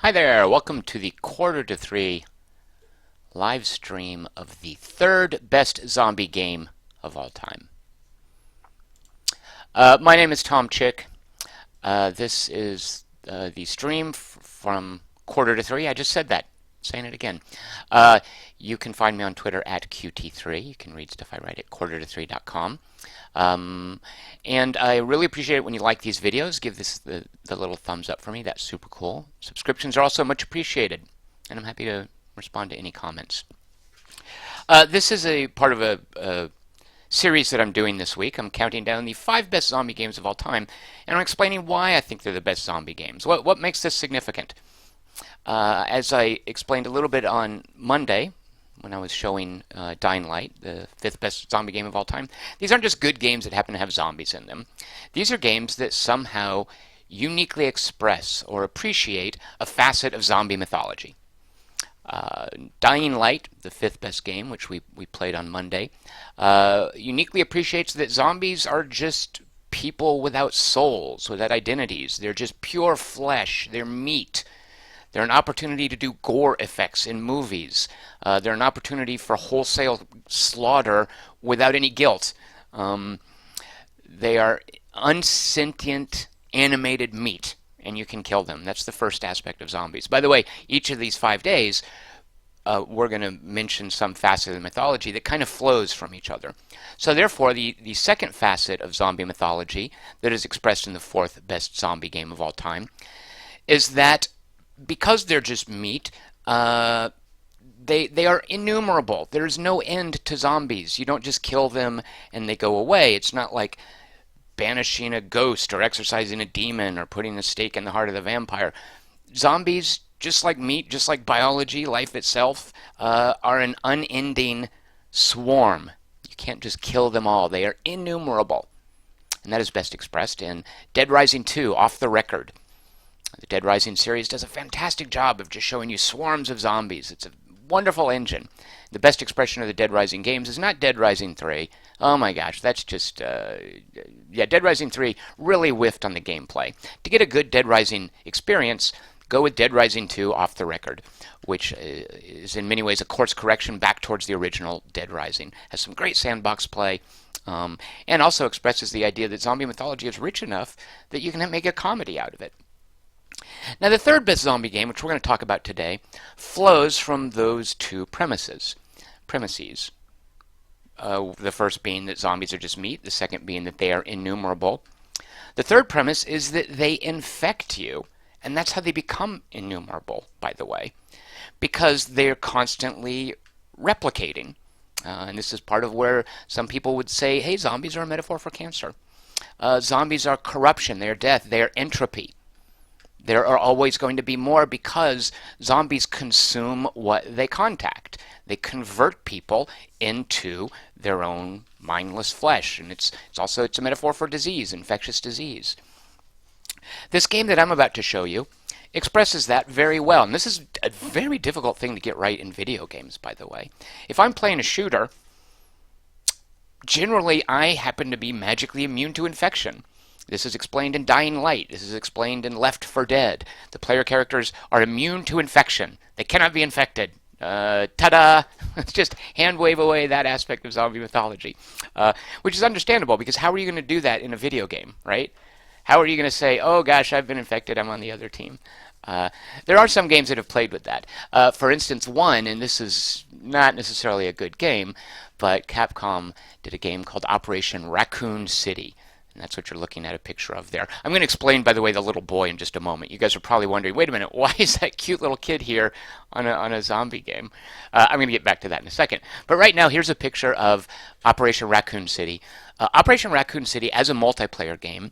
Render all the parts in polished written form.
Hi there, welcome to the 2:45 live stream of the third best zombie game of all time. My name is Tom Chick. This is the stream from 2:45. I just said that, saying it again. You can find me on Twitter at QT3. You can read stuff I write at 2:45.com. And I really appreciate it when you like these videos. Give this the little thumbs up for me. That's super cool. Subscriptions are also much appreciated, and I'm happy to respond to any comments. This is a part of a series that I'm doing this week. I'm counting down the 5 best zombie games of all time, and I'm explaining why I think they're the best zombie games. What makes this significant? As I explained a little bit on Monday, when I was showing Dying Light, the 5th best zombie game of all time, these aren't just good games that happen to have zombies in them. These are games that somehow uniquely express or appreciate a facet of zombie mythology. Dying Light, the 5th best game, which we played on Monday, uniquely appreciates that zombies are just people without souls, without identities. They're just pure flesh. They're meat. They're an opportunity to do gore effects in movies. They're an opportunity for wholesale slaughter without any guilt. They are unsentient, animated meat, and you can kill them. That's the first aspect of zombies. By the way, each of these 5 days, we're going to mention some facet of the mythology that kind of flows from each other. So therefore, the second facet of zombie mythology that is expressed in the 4th best zombie game of all time is that because they're just meat, they are innumerable. There's no end to zombies. You don't just kill them and they go away. It's not like banishing a ghost or exorcising a demon or putting a stake in the heart of the vampire. Zombies, just like meat, just like biology, life itself, are an unending swarm. You can't just kill them all. They are innumerable. And that is best expressed in Dead Rising 2, Off the Record. The Dead Rising series does a fantastic job of just showing you swarms of zombies. It's a wonderful engine. The best expression of the Dead Rising games is not Dead Rising 3. Oh my gosh, that's just, yeah, Dead Rising 3 really whiffed on the gameplay. To get a good Dead Rising experience, go with Dead Rising 2 Off the Record, which is in many ways a course correction back towards the original Dead Rising. Has some great sandbox play, and also expresses the idea that zombie mythology is rich enough that you can make a comedy out of it. Now, the 3rd best zombie game, which we're going to talk about today, flows from those 2 premises. The first being that zombies are just meat, the second being that they are innumerable. The third premise is that they infect you, and that's how they become innumerable, by the way, because they're constantly replicating. And this is part of where some people would say, hey, zombies are a metaphor for cancer. Zombies are corruption, they are death, they are entropy. There are always going to be more because zombies consume what they contact. They convert people into their own mindless flesh, and it's a metaphor for disease, infectious disease. This game that I'm about to show you expresses that very well, and this is a very difficult thing to get right in video games, by the way. If I'm playing a shooter, generally I happen to be magically immune to infection. This is explained in Dying Light. This is explained in Left 4 Dead. The player characters are immune to infection. They cannot be infected. Ta-da! Let's just hand wave away that aspect of zombie mythology, which is understandable because how are you going to do that in a video game, right? How are you going to say, oh gosh, I've been infected, I'm on the other team? There are some games that have played with that. For instance, one, and this is not necessarily a good game, but Capcom did a game called Operation Raccoon City. And that's what you're looking at a picture of there. I'm going to explain, by the way, the little boy in just a moment. You guys are probably wondering, wait a minute, why is that cute little kid here on a zombie game? I'm going to get back to that in a second. But right now, here's a picture of Operation Raccoon City. Operation Raccoon City, as a multiplayer game,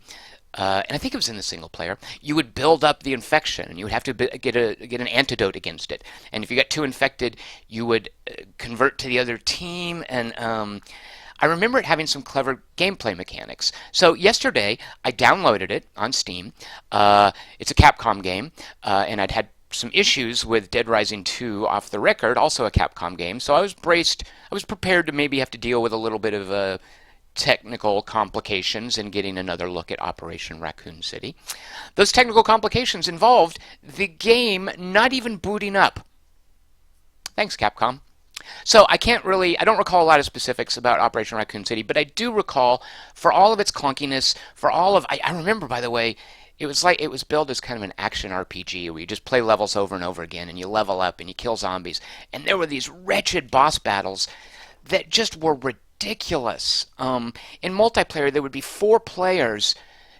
and I think it was in the single player, you would build up the infection, and you would have to get an antidote against it. And if you got too infected, you would convert to the other team, and I remember it having some clever gameplay mechanics. So yesterday, I downloaded it on Steam. It's a Capcom game, and I'd had some issues with Dead Rising 2 Off the Record, also a Capcom game. So I was prepared to maybe have to deal with a little bit of technical complications in getting another look at Operation Raccoon City. Those technical complications involved the game not even booting up. Thanks, Capcom. So I don't recall a lot of specifics about Operation Raccoon City, but I do recall, for all of its clunkiness, I remember, by the way, it was billed as kind of an action RPG where you just play levels over and over again and you level up and you kill zombies. And there were these wretched boss battles that just were ridiculous. In multiplayer, there would be 4 players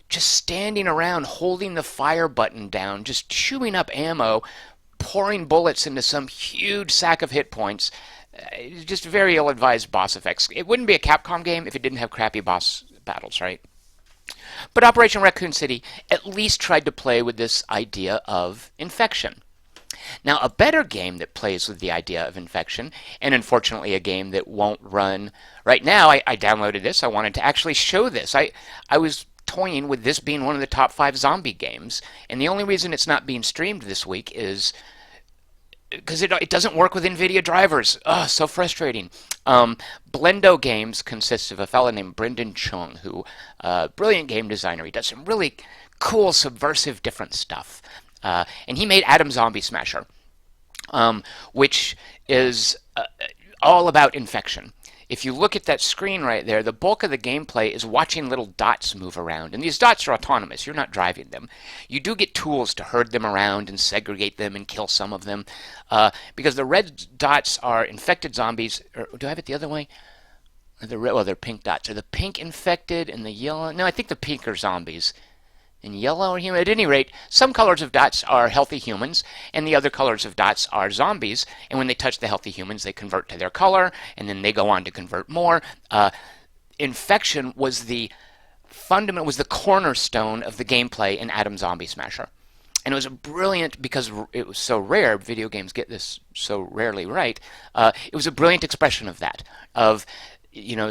just standing around holding the fire button down, just chewing up ammo, pouring bullets into some huge sack of hit points. Just very ill-advised boss effects. It wouldn't be a Capcom game if it didn't have crappy boss battles, right? But Operation Raccoon City at least tried to play with this idea of infection. Now, a better game that plays with the idea of infection, and unfortunately a game that won't run right now, I downloaded this. I wanted to actually show this. I was toying with this being one of the top 5 zombie games, and the only reason it's not being streamed this week is because it doesn't work with NVIDIA drivers. Oh, so frustrating. Blendo Games consists of a fellow named Brendan Chung, who brilliant game designer. He does some really cool, subversive, different stuff. And he made Atom Zombie Smasher, which is all about infection. If you look at that screen right there, the bulk of the gameplay is watching little dots move around. And these dots are autonomous. You're not driving them. You do get tools to herd them around and segregate them and kill some of them. Because the red dots are infected zombies. Or do I have it the other way? They're pink dots. Are the pink infected and the yellow? No, I think the pink are zombies. And yellow are human. At any rate, some colors of dots are healthy humans, and the other colors of dots are zombies. And when they touch the healthy humans, they convert to their color, and then they go on to convert more. Infection was the cornerstone of the gameplay in Atom Zombie Smasher. And it was a brilliant, because it was so rare, video games get this so rarely right, it was a brilliant expression of that, of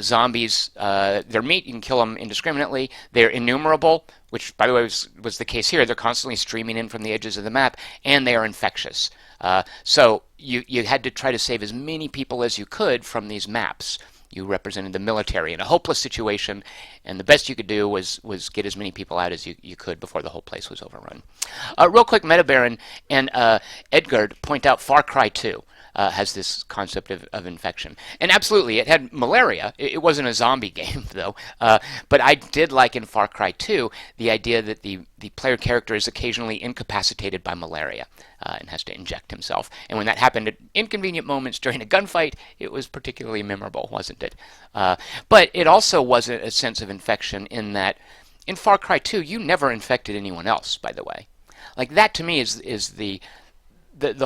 zombies, they're meat, you can kill them indiscriminately, they're innumerable, which, by the way, was the case here. They're constantly streaming in from the edges of the map, and they are infectious. So you had to try to save as many people as you could from these maps. You represented the military in a hopeless situation, and the best you could do was get as many people out as you could before the whole place was overrun. Real quick, Metabaron and Edgard point out Far Cry 2. Has this concept of infection. And absolutely, it had malaria. It wasn't a zombie game, though. But I did like in Far Cry 2 the idea that the player character is occasionally incapacitated by malaria and has to inject himself. And when that happened at inconvenient moments during a gunfight, it was particularly memorable, wasn't it? But it also wasn't a sense of infection in that in Far Cry 2, you never infected anyone else, by the way. Like, that to me is the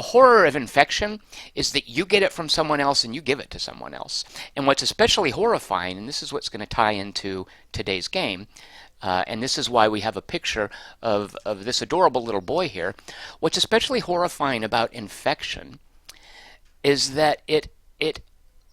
horror of infection is that you get it from someone else and you give it to someone else. And what's especially horrifying, and this is what's going to tie into today's game, and this is why we have a picture of this adorable little boy here, what's especially horrifying about infection is that it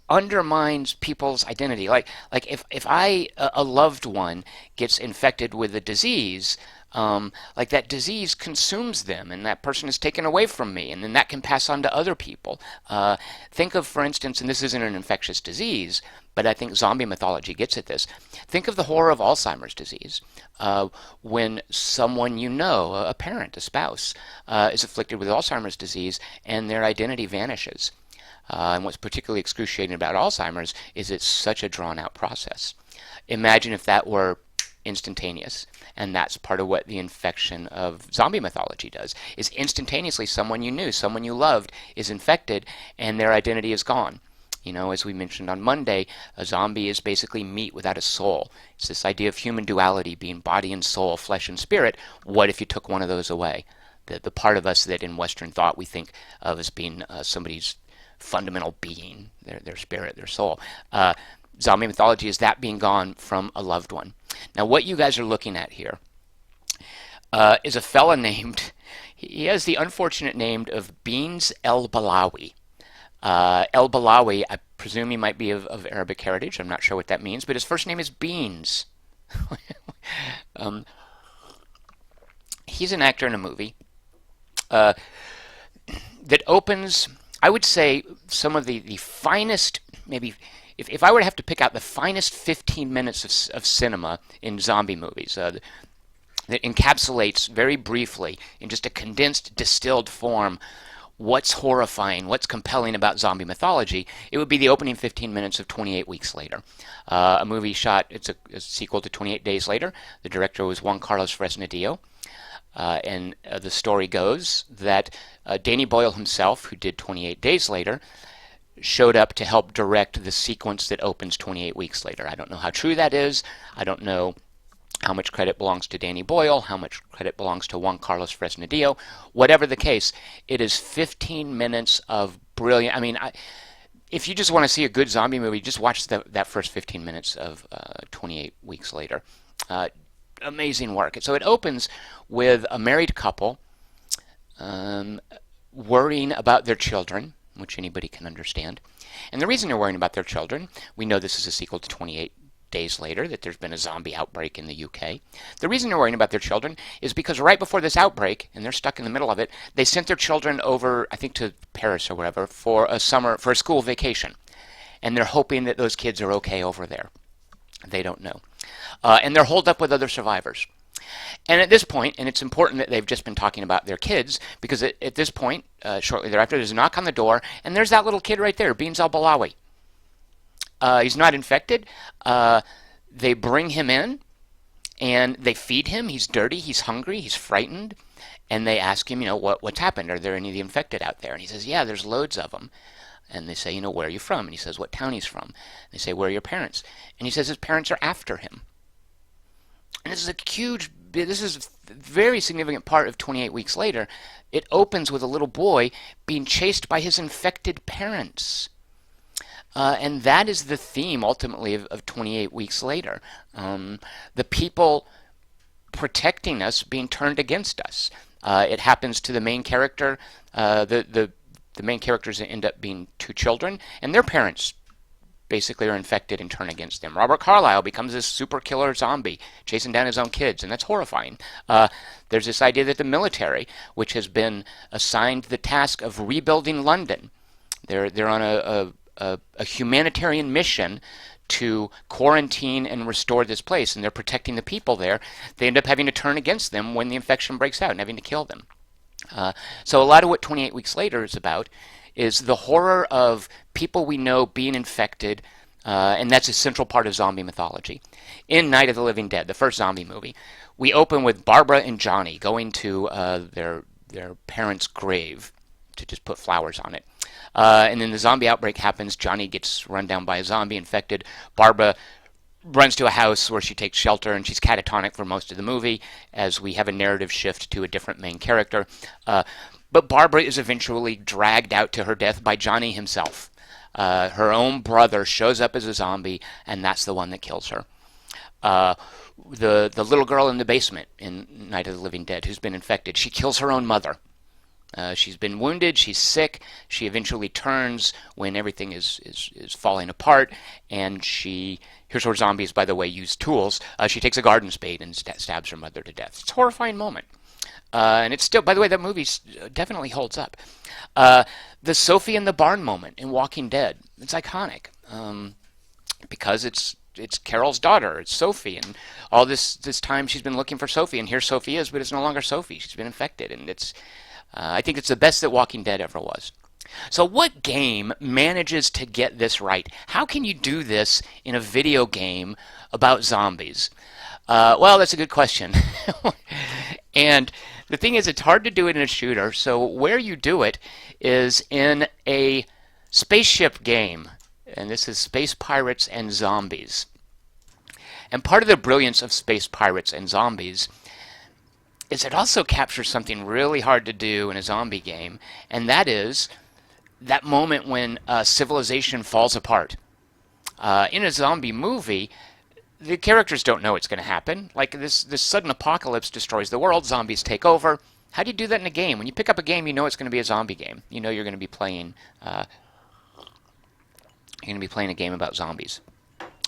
undermines people's identity. Like if a loved one gets infected with a disease, like that disease consumes them and that person is taken away from me, and then that can pass on to other people. Think of, for instance, and this isn't an infectious disease, but I think zombie mythology gets at this. Think of the horror of Alzheimer's disease. When someone a parent, a spouse, is afflicted with Alzheimer's disease and their identity vanishes. And what's particularly excruciating about Alzheimer's is it's such a drawn-out process. Imagine if that were instantaneous. And that's part of what the infection of zombie mythology does, is instantaneously someone you knew, someone you loved is infected and their identity is gone. As we mentioned on Monday, a zombie is basically meat without a soul. It's this idea of human duality, being body and soul, flesh and spirit. What if you took one of those away? The part of us that in Western thought we think of as being somebody's fundamental being, their spirit, their soul. Zombie mythology is that being gone from a loved one. Now, what you guys are looking at here is a fella named, he has the unfortunate name of Beans El Balawi. El Balawi, I presume he might be of Arabic heritage. I'm not sure what that means, but his first name is Beans. He's an actor in a movie that opens, I would say, some of the finest, maybe if I were to have to pick out the finest 15 minutes of cinema in zombie movies, that encapsulates very briefly, in just a condensed, distilled form, what's horrifying, what's compelling about zombie mythology, it would be the opening 15 minutes of 28 Weeks Later. A movie shot, it's a sequel to 28 Days Later. The director was Juan Carlos Fresnadillo. And the story goes that Danny Boyle himself, who did 28 Days Later, showed up to help direct the sequence that opens 28 Weeks Later. I don't know how true that is. I don't know how much credit belongs to Danny Boyle, how much credit belongs to Juan Carlos Fresnadillo. Whatever the case, it is 15 minutes of brilliant. I mean, if you just want to see a good zombie movie, just watch that first 15 minutes of 28 Weeks Later. Amazing work. So it opens with a married couple worrying about their children, which anybody can understand. And the reason they're worrying about their children, we know this is a sequel to 28 Days Later, that there's been a zombie outbreak in the UK. The reason they're worrying about their children is because right before this outbreak, and they're stuck in the middle of it, they sent their children over, I think to Paris or wherever, for a school vacation. And they're hoping that those kids are okay over there. They don't know. And they're holed up with other survivors. And at this point, and it's important that they've just been talking about their kids, because at this point, shortly thereafter, there's a knock on the door, and there's that little kid right there, Beans al-Balawi. He's not infected. They bring him in, and they feed him. He's dirty, he's hungry, he's frightened, and they ask him, what's happened? Are there any of the infected out there? And he says, yeah, there's loads of them. And they say, where are you from? And he says, what town he's from. They say, where are your parents? And he says his parents are after him. And this is a very significant part of 28 Weeks Later. It opens with a little boy being chased by his infected parents. And that is the theme, ultimately, of 28 Weeks Later. The people protecting us being turned against us. It happens to the main character. The main characters end up being two children, and their parents basically are infected and turn against them. Robert Carlyle becomes this super killer zombie, chasing down his own kids, and that's horrifying. There's this idea that the military, which has been assigned the task of rebuilding London, they're on a humanitarian mission to quarantine and restore this place, and they're protecting the people there. They end up having to turn against them when the infection breaks out and having to kill them. So a lot of what 28 Weeks Later is about is the horror of people we know being infected, and that's a central part of zombie mythology. In Night of the Living Dead, the first zombie movie, we open with Barbara and Johnny going to their parents' grave to just put flowers on it. And then the zombie outbreak happens. Johnny gets run down by a zombie infected. Barbara runs to a house where she takes shelter, and she's catatonic for most of the movie as we have a narrative shift to a different main character. But Barbara is eventually dragged out to her death by Johnny himself. Her own brother shows up as a zombie, and that's the one that kills her. The little girl in the basement in Night of the Living Dead who's been infected, she kills her own mother. She's been wounded, she's sick, she eventually turns when everything is falling apart, and here's where zombies, by the way, use tools. She takes a garden spade and stabs her mother to death. It's a horrifying moment. And it's still, by the way, that movie definitely holds up. The Sophie in the barn moment in Walking Dead, it's iconic. Because it's Carol's daughter, it's Sophie, and all this time she's been looking for Sophie, and here Sophie is, but it's no longer Sophie. She's been infected, and I think it's the best that Walking Dead ever was. So what game manages to get this right? How can you do this in a video game about zombies? Well, that's a good question. And the thing is, it's hard to do it in a shooter, so where you do it is in a spaceship game. And this is Space Pirates and Zombies. And part of the brilliance of Space Pirates and Zombies is it also captures something really hard to do in a zombie game, and that is that moment when civilization falls apart. In a zombie movie, the characters don't know it's going to happen. Like this sudden apocalypse destroys the world, zombies take over. How do you do that in a game? When you pick up a game, you know it's going to be a zombie game. You know you're going to be playing a game about zombies.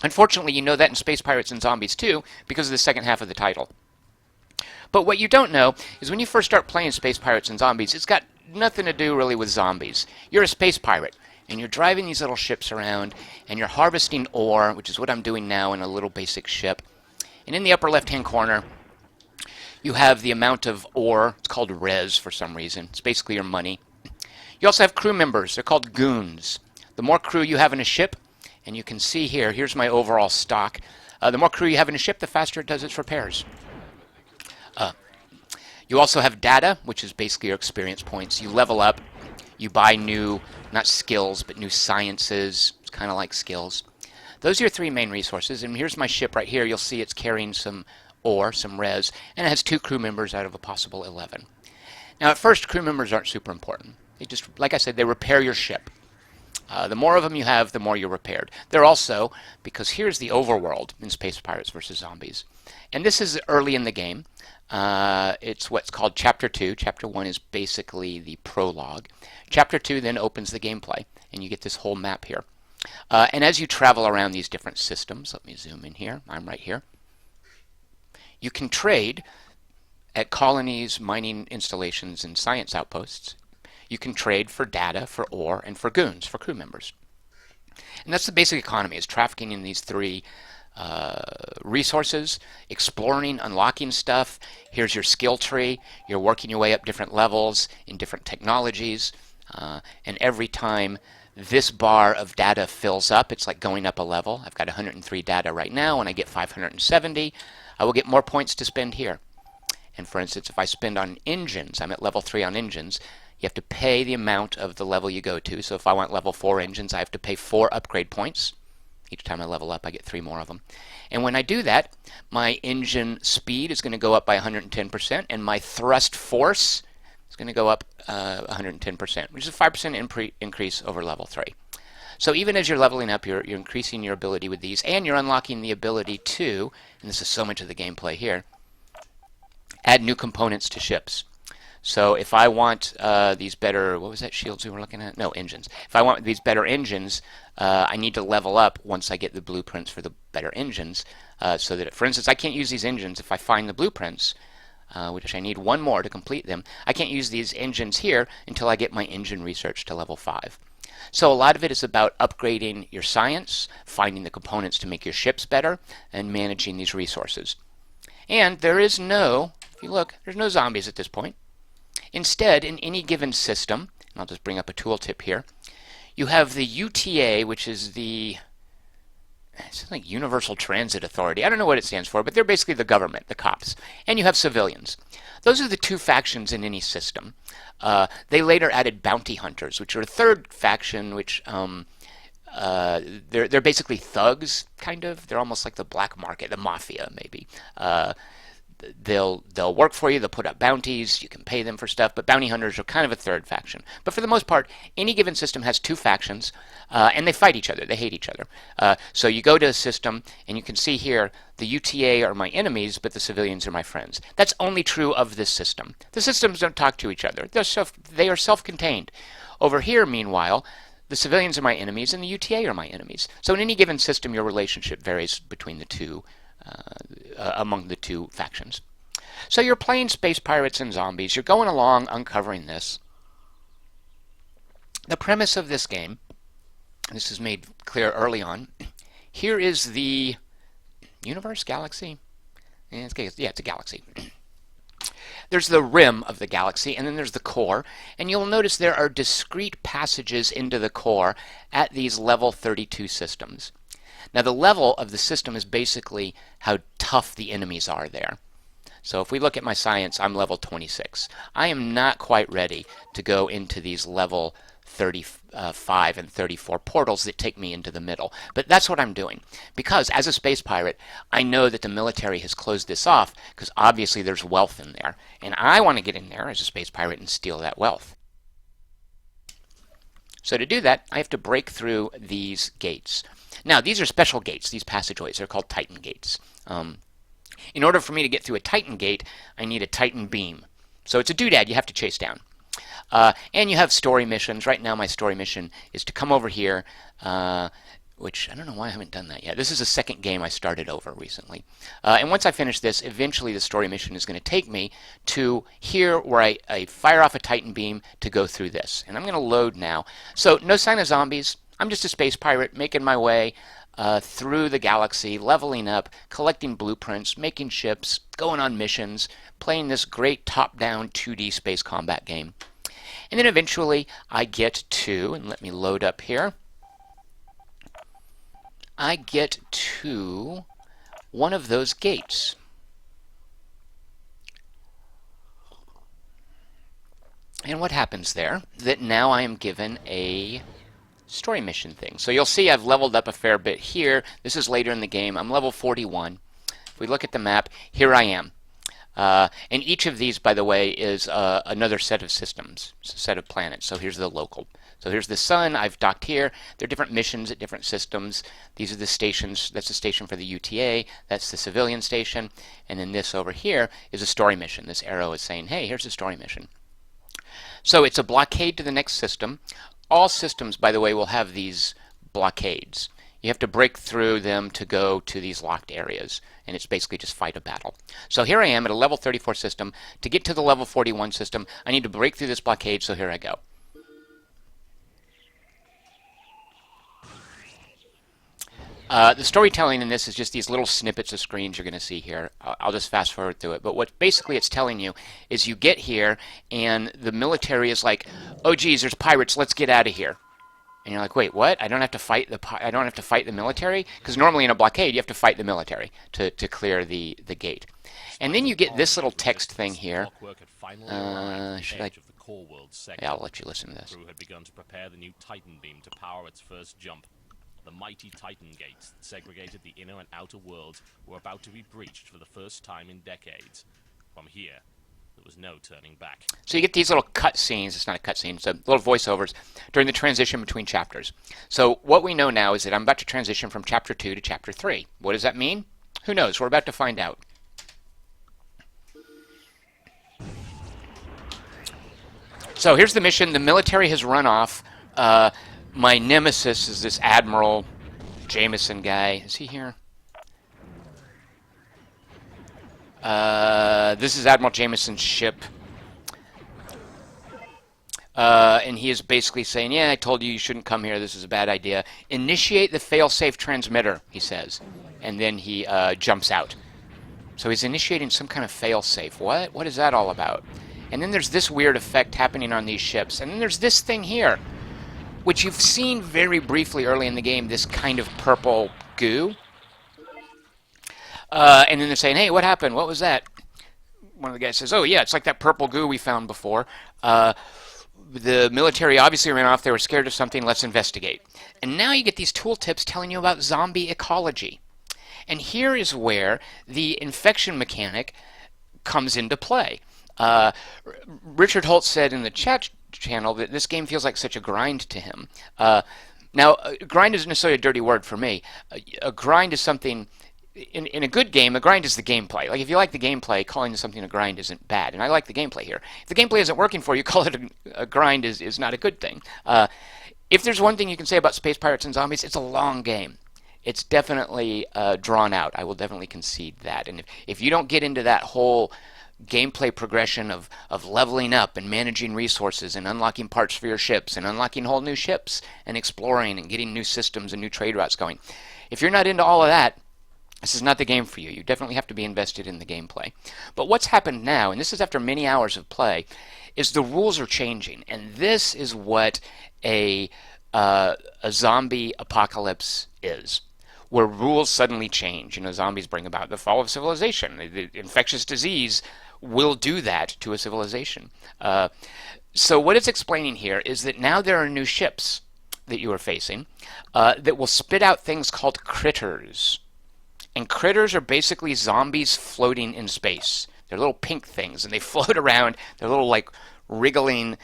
Unfortunately, you know that in Space Pirates and Zombies too, because of the second half of the title. But what you don't know is when you first start playing Space Pirates and Zombies, it's got nothing to do really with zombies. You're a space pirate, and you're driving these little ships around, and you're harvesting ore, which is what I'm doing now in a little basic ship. And in the upper left-hand corner, you have the amount of ore. It's called res for some reason. It's basically your money. You also have crew members. They're called goons. The more crew you have in a ship, and you can see here, here's my overall stock. The more crew you have in a ship, the faster it does its repairs. You also have data, which is basically your experience points. You level up. You buy new, not skills, but new sciences. It's kind of like skills. Those are your three main resources. And here's my ship right here. You'll see it's carrying some ore, some res, and it has 2 crew members out of a possible 11. Now, at first, crew members aren't super important. They just, like I said, they repair your ship. The more of them you have, the more you're repaired. They're also, because here's the overworld in Space Pirates versus Zombies. And this is early in the game. It's what's called Chapter 2. Chapter 1 is basically the prologue. Chapter 2 then opens the gameplay, and you get this whole map here. And as you travel around these different systems, let me zoom in here. I'm right here. You can trade at colonies, mining installations, and science outposts. You can trade for data, for ore, and for goons, for crew members. And that's the basic economy, is trafficking in these 3 resources, exploring, unlocking stuff. Here's your skill tree. You're working your way up different levels in different technologies. And every time this bar of data fills up, it's like going up a level. I've got 103 data right now, and I get 570. I will get more points to spend here. And for instance, if I spend on engines, I'm at level 3 on engines, you have to pay the amount of the level you go to. So if I want level 4 engines, I have to pay 4 upgrade points. Each time I level up, I get 3 more of them. And when I do that, my engine speed is going to go up by 110%, and my thrust force is going to go up 110%, which is a 5% increase over level 3. So even as you're leveling up, you're increasing your ability with these, and you're unlocking the ability to, and this is so much of the gameplay here, add new components to ships. So if I want these better, what was that, shields we were looking at? No, engines. If I want these better engines, I need to level up once I get the blueprints for the better engines, so that, for instance, I can't use these engines if I find the blueprints, which I need 1 more to complete them. I can't use these engines here until I get my engine research to level 5. So a lot of it is about upgrading your science, finding the components to make your ships better, and managing these resources. And there is no, if you look, there's no zombies at this point. Instead, in any given system, and I'll just bring up a tooltip here, you have the UTA, which is the, it's like Universal Transit Authority. I don't know what it stands for, but they're basically the government, the cops. And you have civilians. Those are the 2 factions in any system. They later added bounty hunters, which are a 3rd faction, which they're basically thugs, kind of. They're almost like the black market, the mafia, maybe. They'll work for you, they'll put up bounties, you can pay them for stuff, but bounty hunters are kind of a 3rd faction. But for the most part, any given system has 2 factions, and they fight each other, they hate each other. So you go to a system, and you can see here, the UTA are my enemies, but the civilians are my friends. That's only true of this system. The systems don't talk to each other. They are self-contained. Over here, meanwhile, the civilians are my enemies, and the UTA are my enemies. So in any given system, your relationship varies between the 2 among the 2 factions. So you're playing Space Pirates and Zombies. You're going along uncovering this. The premise of this game, this is made clear early on, here is the universe, galaxy? Yeah, it's a galaxy. There's the rim of the galaxy, and then there's the core, and you'll notice there are discrete passages into the core at these level 32 systems. Now the level of the system is basically how tough the enemies are there. So if we look at my science, I'm level 26. I am not quite ready to go into these level 35 and 34 portals that take me into the middle. But that's what I'm doing. Because as a space pirate, I know that the military has closed this off because obviously there's wealth in there. And I want to get in there as a space pirate and steal that wealth. So to do that, I have to break through these gates. Now, these are special gates, these passageways. They're called Titan gates. In order for me to get through a Titan gate, I need a Titan beam. So it's a doodad you have to chase down. And you have story missions. Right now my story mission is to come over here, which I don't know why I haven't done that yet. This is the second game I started over recently. And once I finish this, eventually the story mission is going to take me to here where I fire off a Titan beam to go through this. And I'm going to load now. So no sign of zombies. I'm just a space pirate making my way through the galaxy, leveling up, collecting blueprints, making ships, going on missions, playing this great top-down 2D space combat game. And then eventually I get to, and let me load up here, I get to one of those gates. And what happens there? That now I am given a story mission thing. So you'll see I've leveled up a fair bit here. This is later in the game. I'm level 41. If we look at the map, here I am. And each of these, by the way, is another set of systems, set of planets. So here's the local. So here's the sun. I've docked here. There are different missions at different systems. These are the stations. That's the station for the UTA. That's the civilian station. And then this over here is a story mission. This arrow is saying, hey, here's a story mission. So it's a blockade to the next system. All systems, by the way, will have these blockades. You have to break through them to go to these locked areas, and it's basically just fight a battle. So here I am at a level 34 system. To get to the level 41 system, I need to break through this blockade, so here I go. The storytelling in this is just these little snippets of screens you're going to see here. I'll just fast forward through it. But what basically it's telling you is you get here, and the military is like, oh geez, there's pirates, let's get out of here. And you're like, wait, what? I don't have to fight the military? Because normally in a blockade you have to fight the military to clear the gate. And then you get this little text thing here. Should I? Yeah, I'll let you listen to this. The crew had begun to prepare the new Titan beam to power its first jump. The mighty Titan gates that segregated the inner and outer worlds were about to be breached for the first time in decades. From here, there was no turning back. So you get these little cutscenes. It's not a cutscene, it's a little voiceovers during the transition between chapters. So what we know now is that I'm about to transition from Chapter 2 to Chapter 3. What does that mean? Who knows? We're about to find out. So here's the mission. The military has run off. My nemesis is this Admiral Jameson guy. Is he here? This is Admiral Jameson's ship. And he is basically saying, yeah, I told you you shouldn't come here. This is a bad idea. Initiate the fail-safe transmitter, he says. And then he jumps out. So he's initiating some kind of fail-safe. What? What is that all about? And then there's this weird effect happening on these ships. And then there's this thing here, which you've seen very briefly early in the game, this kind of purple goo. And then they're saying, hey, what happened? What was that? One of the guys says, oh, yeah, it's like that purple goo we found before. The military obviously ran off. They were scared of something. Let's investigate. And now you get these tooltips telling you about zombie ecology. And here is where the infection mechanic comes into play. Richard Holt said in the chat channel that this game feels like such a grind to him. Now, grind isn't necessarily a dirty word for me. A grind is something, in a good game, a grind is the gameplay. Like, if you like the gameplay, calling something a grind isn't bad. And I like the gameplay here. If the gameplay isn't working for you, call it a grind is not a good thing. If there's one thing you can say about Space Pirates and Zombies, it's a long game. It's definitely drawn out. I will definitely concede that. And if you don't get into that whole gameplay progression of leveling up and managing resources and unlocking parts for your ships and unlocking whole new ships and exploring and getting new systems and new trade routes going, if you're not into all of that, this is not the game for you. You definitely have to be invested in the gameplay. But what's happened now, and this is after many hours of play, is the rules are changing. And this is what a zombie apocalypse is, where rules suddenly change. You know, zombies bring about the fall of civilization. The infectious disease will do that to a civilization. So what it's explaining here is that now there are new ships that you are facing that will spit out things called critters. And critters are basically zombies floating in space. They're little pink things, and they float around. They're little, like, wriggling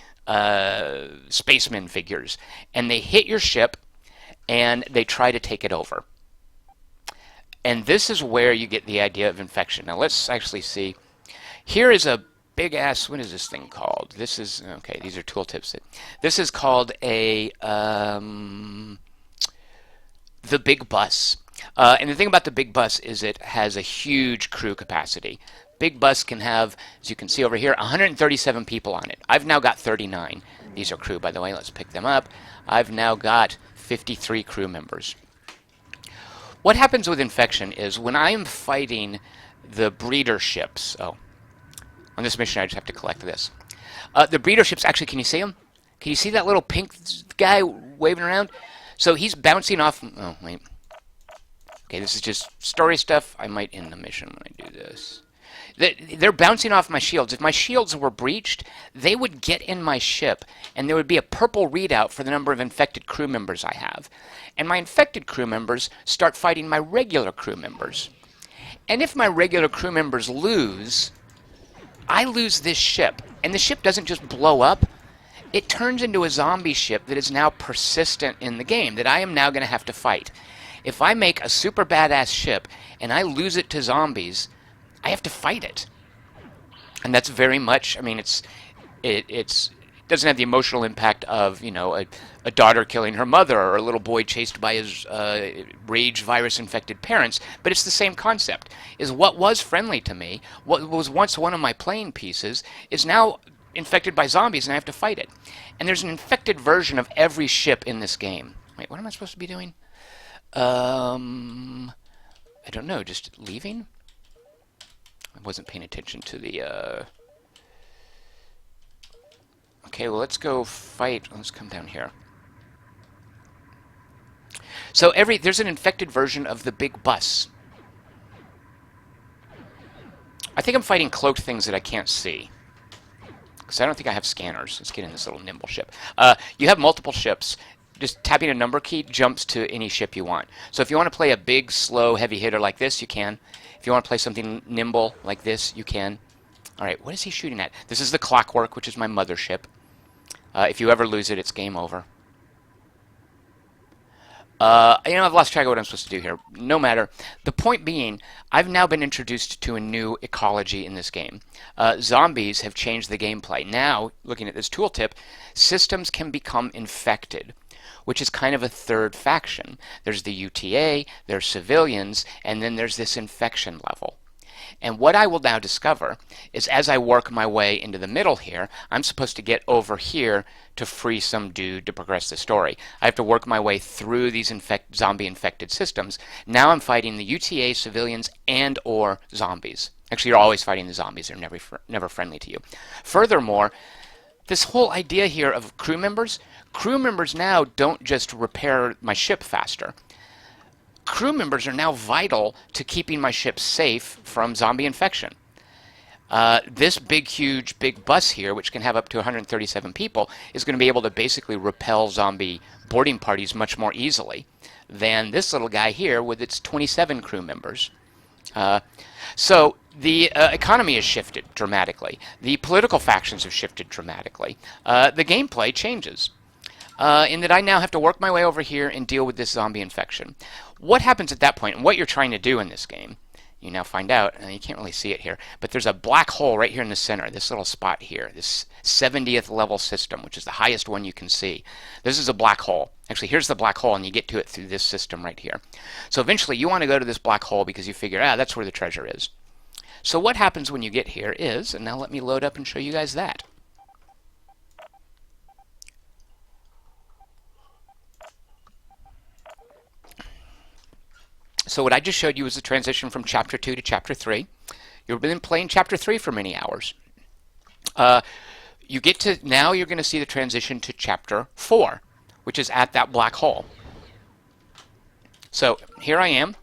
spaceman figures. And they hit your ship, and they try to take it over. And this is where you get the idea of infection. Now let's actually see. Here is a big ass, what is this thing called? This is, okay, these are tooltips. This is called a the big bus. And the thing about the big bus is it has a huge crew capacity. Big bus can have, as you can see over here, 137 people on it. I've now got 39. These are crew, by the way. Let's pick them up. I've now got 53 crew members. What happens with infection is when I am fighting the breeder ships. Oh, on this mission I just have to collect this. The breeder ships, actually, can you see them? Can you see that little pink guy waving around? So he's bouncing off. Oh, wait. Okay, this is just story stuff. I might end the mission when I do this. They're bouncing off my shields. If my shields were breached, they would get in my ship, and there would be a purple readout for the number of infected crew members I have. And my infected crew members start fighting my regular crew members. And if my regular crew members lose, I lose this ship. And the ship doesn't just blow up. It turns into a zombie ship that is now persistent in the game, that I am now going to have to fight. If I make a super badass ship and I lose it to zombies, I have to fight it. And that's very much, I mean, it doesn't have the emotional impact of, you know, a daughter killing her mother or a little boy chased by his rage virus infected parents, but it's the same concept. Is what was friendly to me, what was once one of my playing pieces, is now infected by zombies and I have to fight it. And there's an infected version of every ship in this game. Wait, what am I supposed to be doing? I don't know, just leaving? I wasn't paying attention to the, Okay, well, let's go fight. Let's come down here. So there's an infected version of the big bus. I think I'm fighting cloaked things that I can't see, because I don't think I have scanners. Let's get in this little nimble ship. You have multiple ships. Just tapping a number key jumps to any ship you want. So if you want to play a big, slow, heavy hitter like this, you can. If you want to play something nimble like this, you can. All right, what is he shooting at? This is the Clockwork, which is my mothership. If you ever lose it, it's game over. I've lost track of what I'm supposed to do here. No matter. The point being, I've now been introduced to a new ecology in this game. Zombies have changed the gameplay. Now, looking at this tooltip, systems can become infected, which is kind of a third faction. There's the UTA, there's civilians, and then there's this infection level. And what I will now discover is as I work my way into the middle here, I'm supposed to get over here to free some dude to progress the story. I have to work my way through these zombie-infected systems. Now I'm fighting the UTA, civilians, and or zombies. Actually, you're always fighting the zombies. They're never friendly to you. Furthermore, this whole idea here of crew members now don't just repair my ship faster. Crew members are now vital to keeping my ship safe from zombie infection. This huge bus here, which can have up to 137 people, is going to be able to basically repel zombie boarding parties much more easily than this little guy here with its 27 crew members. So the economy has shifted dramatically. The political factions have shifted dramatically. The gameplay changes. In that I now have to work my way over here and deal with this zombie infection. What happens at that point, and what you're trying to do in this game, you now find out, and you can't really see it here, but there's a black hole right here in the center, this little spot here, this 70th level system, which is the highest one you can see. This is a black hole. Actually, here's the black hole, and you get to it through this system right here. So eventually you want to go to this black hole because you figure, that's where the treasure is. So what happens when you get here is, and now let me load up and show you guys that. So what I just showed you was the transition from Chapter 2 to Chapter 3. You've been playing Chapter 3 for many hours. You get to, now you're going to see the transition to Chapter 4, which is at that black hole. So here I am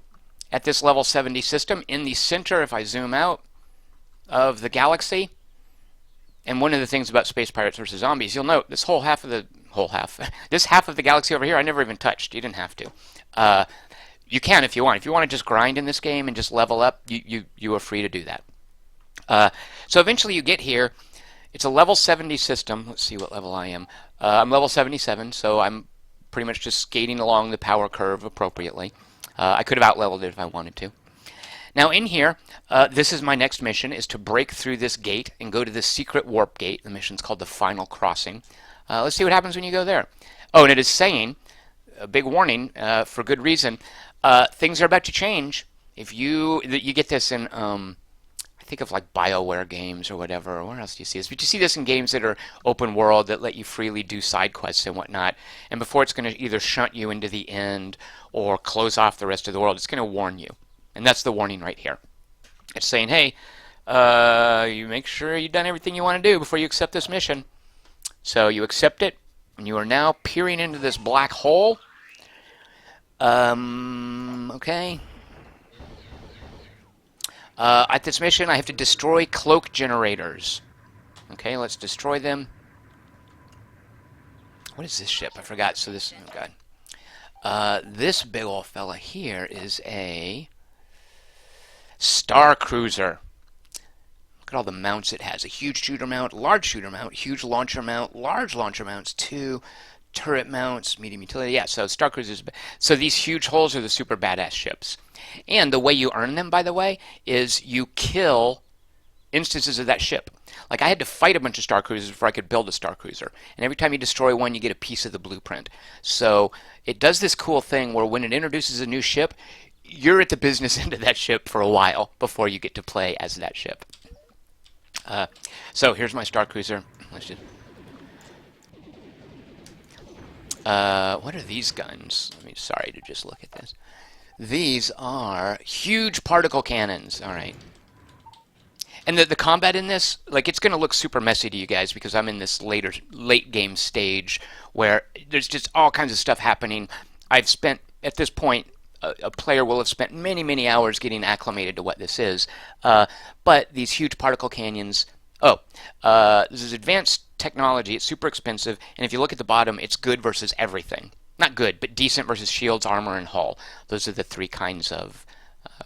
at this level 70 system in the center, if I zoom out, of the galaxy. And one of the things about Space Pirates versus Zombies, you'll note this this half of the galaxy over here I never even touched. You didn't have to. You can if you want. If you want to just grind in this game and just level up, you are free to do that. So eventually you get here. It's a level 70 system. Let's see what level I am. I'm level 77, so I'm pretty much just skating along the power curve appropriately. I could have out-leveled it if I wanted to. Now in here, this is my next mission, is to break through this gate and go to this secret warp gate. The mission's called the Final Crossing. Let's see what happens when you go there. Oh, and it is saying, a big warning for good reason. Things are about to change. If you get this in I think of like BioWare games or whatever. Where else do you see this? But you see this in games that are open world that let you freely do side quests and whatnot. And before it's going to either shunt you into the end or close off the rest of the world, it's going to warn you. And that's the warning right here. It's saying, hey, you make sure you've done everything you want to do before you accept this mission. So you accept it, and you are now peering into this black hole. Okay. At this mission, I have to destroy cloak generators. Okay, let's destroy them. What is this ship? I forgot. So this, oh god. This big old fella here is a Star Cruiser. Look at all the mounts it has. A huge shooter mount, large shooter mount, huge launcher mount, large launcher mounts, 2 turret mounts, medium utility. Yeah, so Star Cruisers. So these huge holes are the super badass ships. And the way you earn them, by the way, is you kill instances of that ship. Like I had to fight a bunch of Star Cruisers before I could build a Star Cruiser. And every time you destroy one, you get a piece of the blueprint. So it does this cool thing where when it introduces a new ship, you're at the business end of that ship for a while before you get to play as that ship. So here's my Star Cruiser. Let's just... what are these guns? Sorry to just look at this. These are huge particle cannons. All right. And the combat in this, like, it's going to look super messy to you guys because I'm in this late game stage where there's just all kinds of stuff happening. I've spent, at this point, a player will have spent many, many hours getting acclimated to what this is. But these huge particle canyons, this is advanced technology. It's super expensive. And if you look at the bottom, it's good versus everything. Not good, but decent versus shields, armor, and hull. Those are the 3 kinds of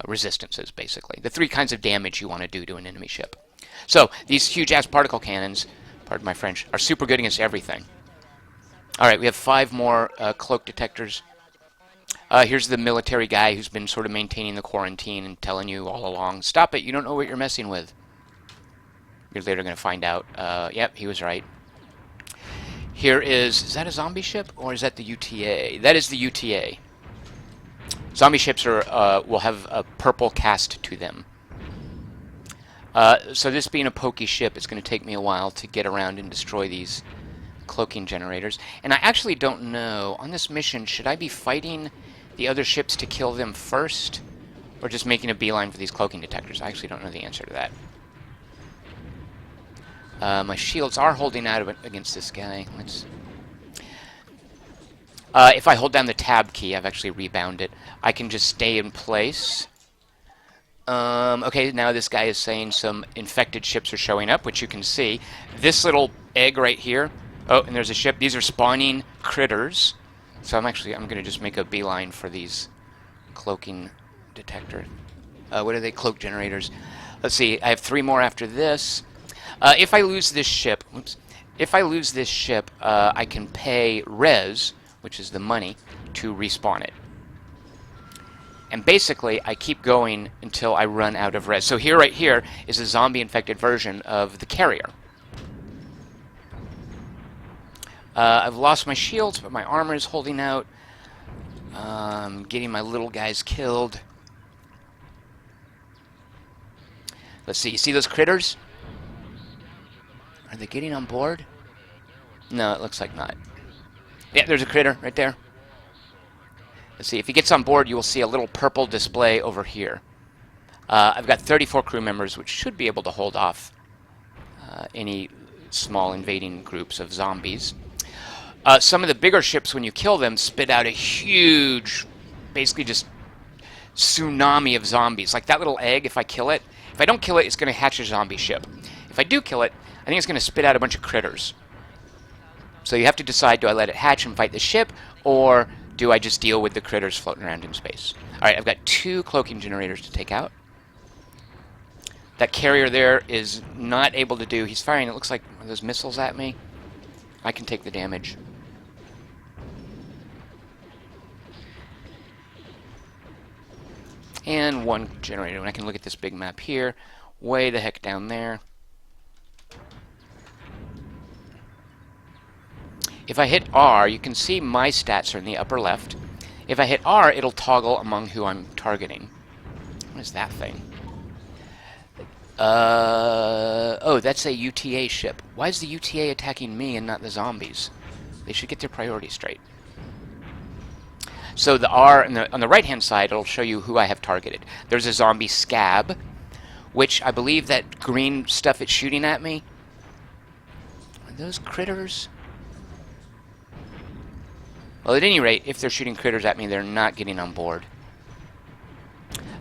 resistances, basically. The 3 kinds of damage you want to do to an enemy ship. So these huge-ass particle cannons, pardon my French, are super good against everything. All right, we have 5 more cloak detectors. Here's the military guy who's been sort of maintaining the quarantine and telling you all along, stop it, you don't know what you're messing with. You're later going to find out. Yep, he was right. Here is that a zombie ship or is that the UTA? That is the UTA. Zombie ships are will have a purple cast to them. So this being a pokey ship, it's going to take me a while to get around and destroy these cloaking generators. And I actually don't know, on this mission, should I be fighting the other ships to kill them first? Or just making a beeline for these cloaking detectors? I actually don't know the answer to that. My shields are holding out against this guy. Let's... if I hold down the tab key, I've actually rebounded. I can just stay in place. Okay, now this guy is saying some infected ships are showing up, which you can see. This little egg right here. Oh, and there's a ship. These are spawning critters. So I'm going to just make a beeline for these cloaking detector. What are they? Cloak generators. Let's see. I have 3 more after this. If I lose this ship, I can pay res, which is the money, to respawn it. And basically, I keep going until I run out of res. So here, right here, is a zombie-infected version of the carrier. I've lost my shields, but my armor is holding out. Getting my little guys killed. Let's see. You see those critters? Are they getting on board? No, it looks like not. Yeah, there's a critter right there. Let's see. If he gets on board, you will see a little purple display over here. I've got 34 crew members, which should be able to hold off any small invading groups of zombies. Some of the bigger ships, when you kill them, spit out a huge, basically just tsunami of zombies. Like that little egg, if I kill it, if I don't kill it, it's going to hatch a zombie ship. If I do kill it, I think it's going to spit out a bunch of critters. So you have to decide, do I let it hatch and fight the ship, or do I just deal with the critters floating around in space? Alright, I've got 2 cloaking generators to take out. That carrier there is not able to do... He's firing, it looks like, those missiles at me. I can take the damage. And 1 generator. And I can look at this big map here. Way the heck down there. If I hit R, you can see my stats are in the upper left. If I hit R, it'll toggle among who I'm targeting. What is that thing? Oh, that's a UTA ship. Why is the UTA attacking me and not the zombies? They should get their priorities straight. So the R on the right-hand side, it'll show you who I have targeted. There's a zombie scab, which I believe that green stuff it's shooting at me. Are those critters? Well, at any rate, if they're shooting critters at me, they're not getting on board.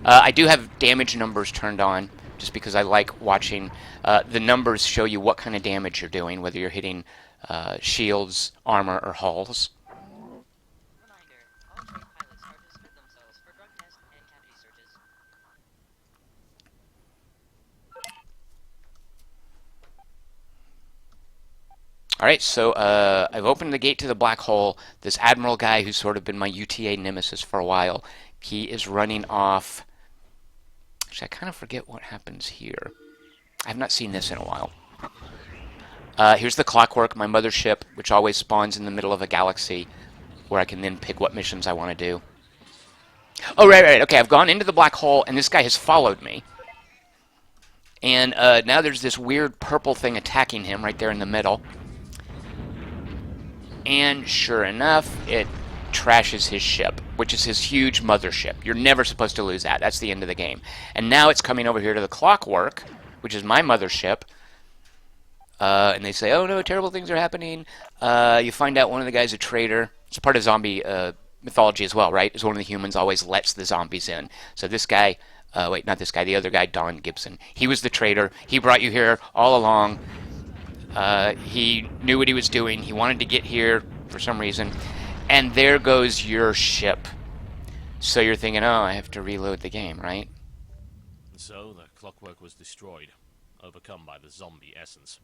I do have damage numbers turned on, just because I like watching. The numbers show you what kind of damage you're doing, whether you're hitting shields, armor, or hulls. Alright, so I've opened the gate to the black hole. This Admiral guy, who's sort of been my UTA nemesis for a while, he is running off. Actually, I kind of forget what happens here. I have not seen this in a while. Here's the clockwork, my mothership, which always spawns in the middle of a galaxy, where I can then pick what missions I want to do. Oh, right. Okay, I've gone into the black hole, and this guy has followed me. And now there's this weird purple thing attacking him right there in the middle. And sure enough, it trashes his ship, which is his huge mothership. You're never supposed to lose that. That's the end of the game. And now it's coming over here to the clockwork, which is my mothership. And they say, oh no, terrible things are happening. You find out one of the guys is a traitor. It's a part of zombie mythology as well, right? Is one of the humans always lets the zombies in. So this guy, wait, not this guy, the other guy, Don Gibson. He was the traitor. He brought you here all along. He knew what he was doing. He wanted to get here for some reason. And there goes your ship. So you're thinking, oh, I have to reload the game, right? So the clockwork was destroyed, overcome by the zombie essence.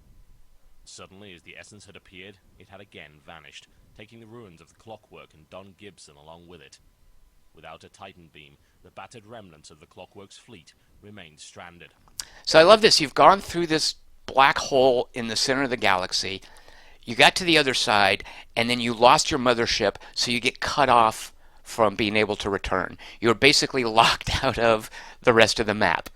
Suddenly, as the essence had appeared, it had again vanished, taking the ruins of the clockwork and Don Gibson along with it. Without a Titan beam, the battered remnants of the clockwork's fleet remained stranded. So I love this. You've gone through this black hole in the center of the galaxy. You got to the other side, and then you lost your mothership, so you get cut off from being able to return. You're basically locked out of the rest of the map.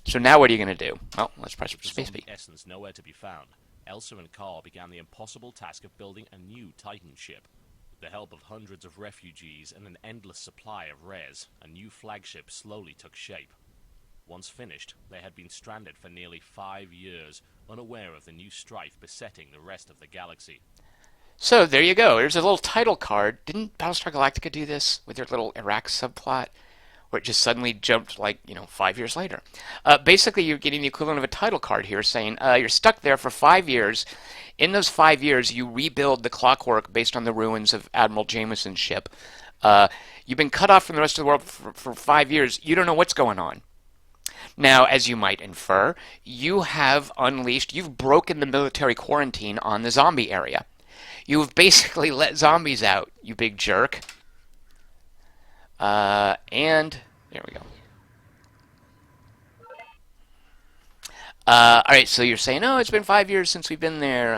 So now what are you going to do? Well, let's press space B. Essence nowhere to be found. Elsa and Carl began the impossible task of building a new Titan ship. With the help of hundreds of refugees and an endless supply of rares, a new flagship slowly took shape. Once finished, they had been stranded for nearly 5 years, unaware of the new strife besetting the rest of the galaxy. So there you go. There's a little title card. Didn't Battlestar Galactica do this with their little Iraq subplot? Where it just suddenly jumped, 5 years later. Basically, you're getting the equivalent of a title card here saying you're stuck there for 5 years. In those 5 years, you rebuild the clockwork based on the ruins of Admiral Jameson's ship. You've been cut off from the rest of the world for 5 years. You don't know what's going on. Now, as you might infer, you've broken the military quarantine on the zombie area. You've basically let zombies out, you big jerk. And there we go. Alright, so you're saying, oh, it's been 5 years since we've been there.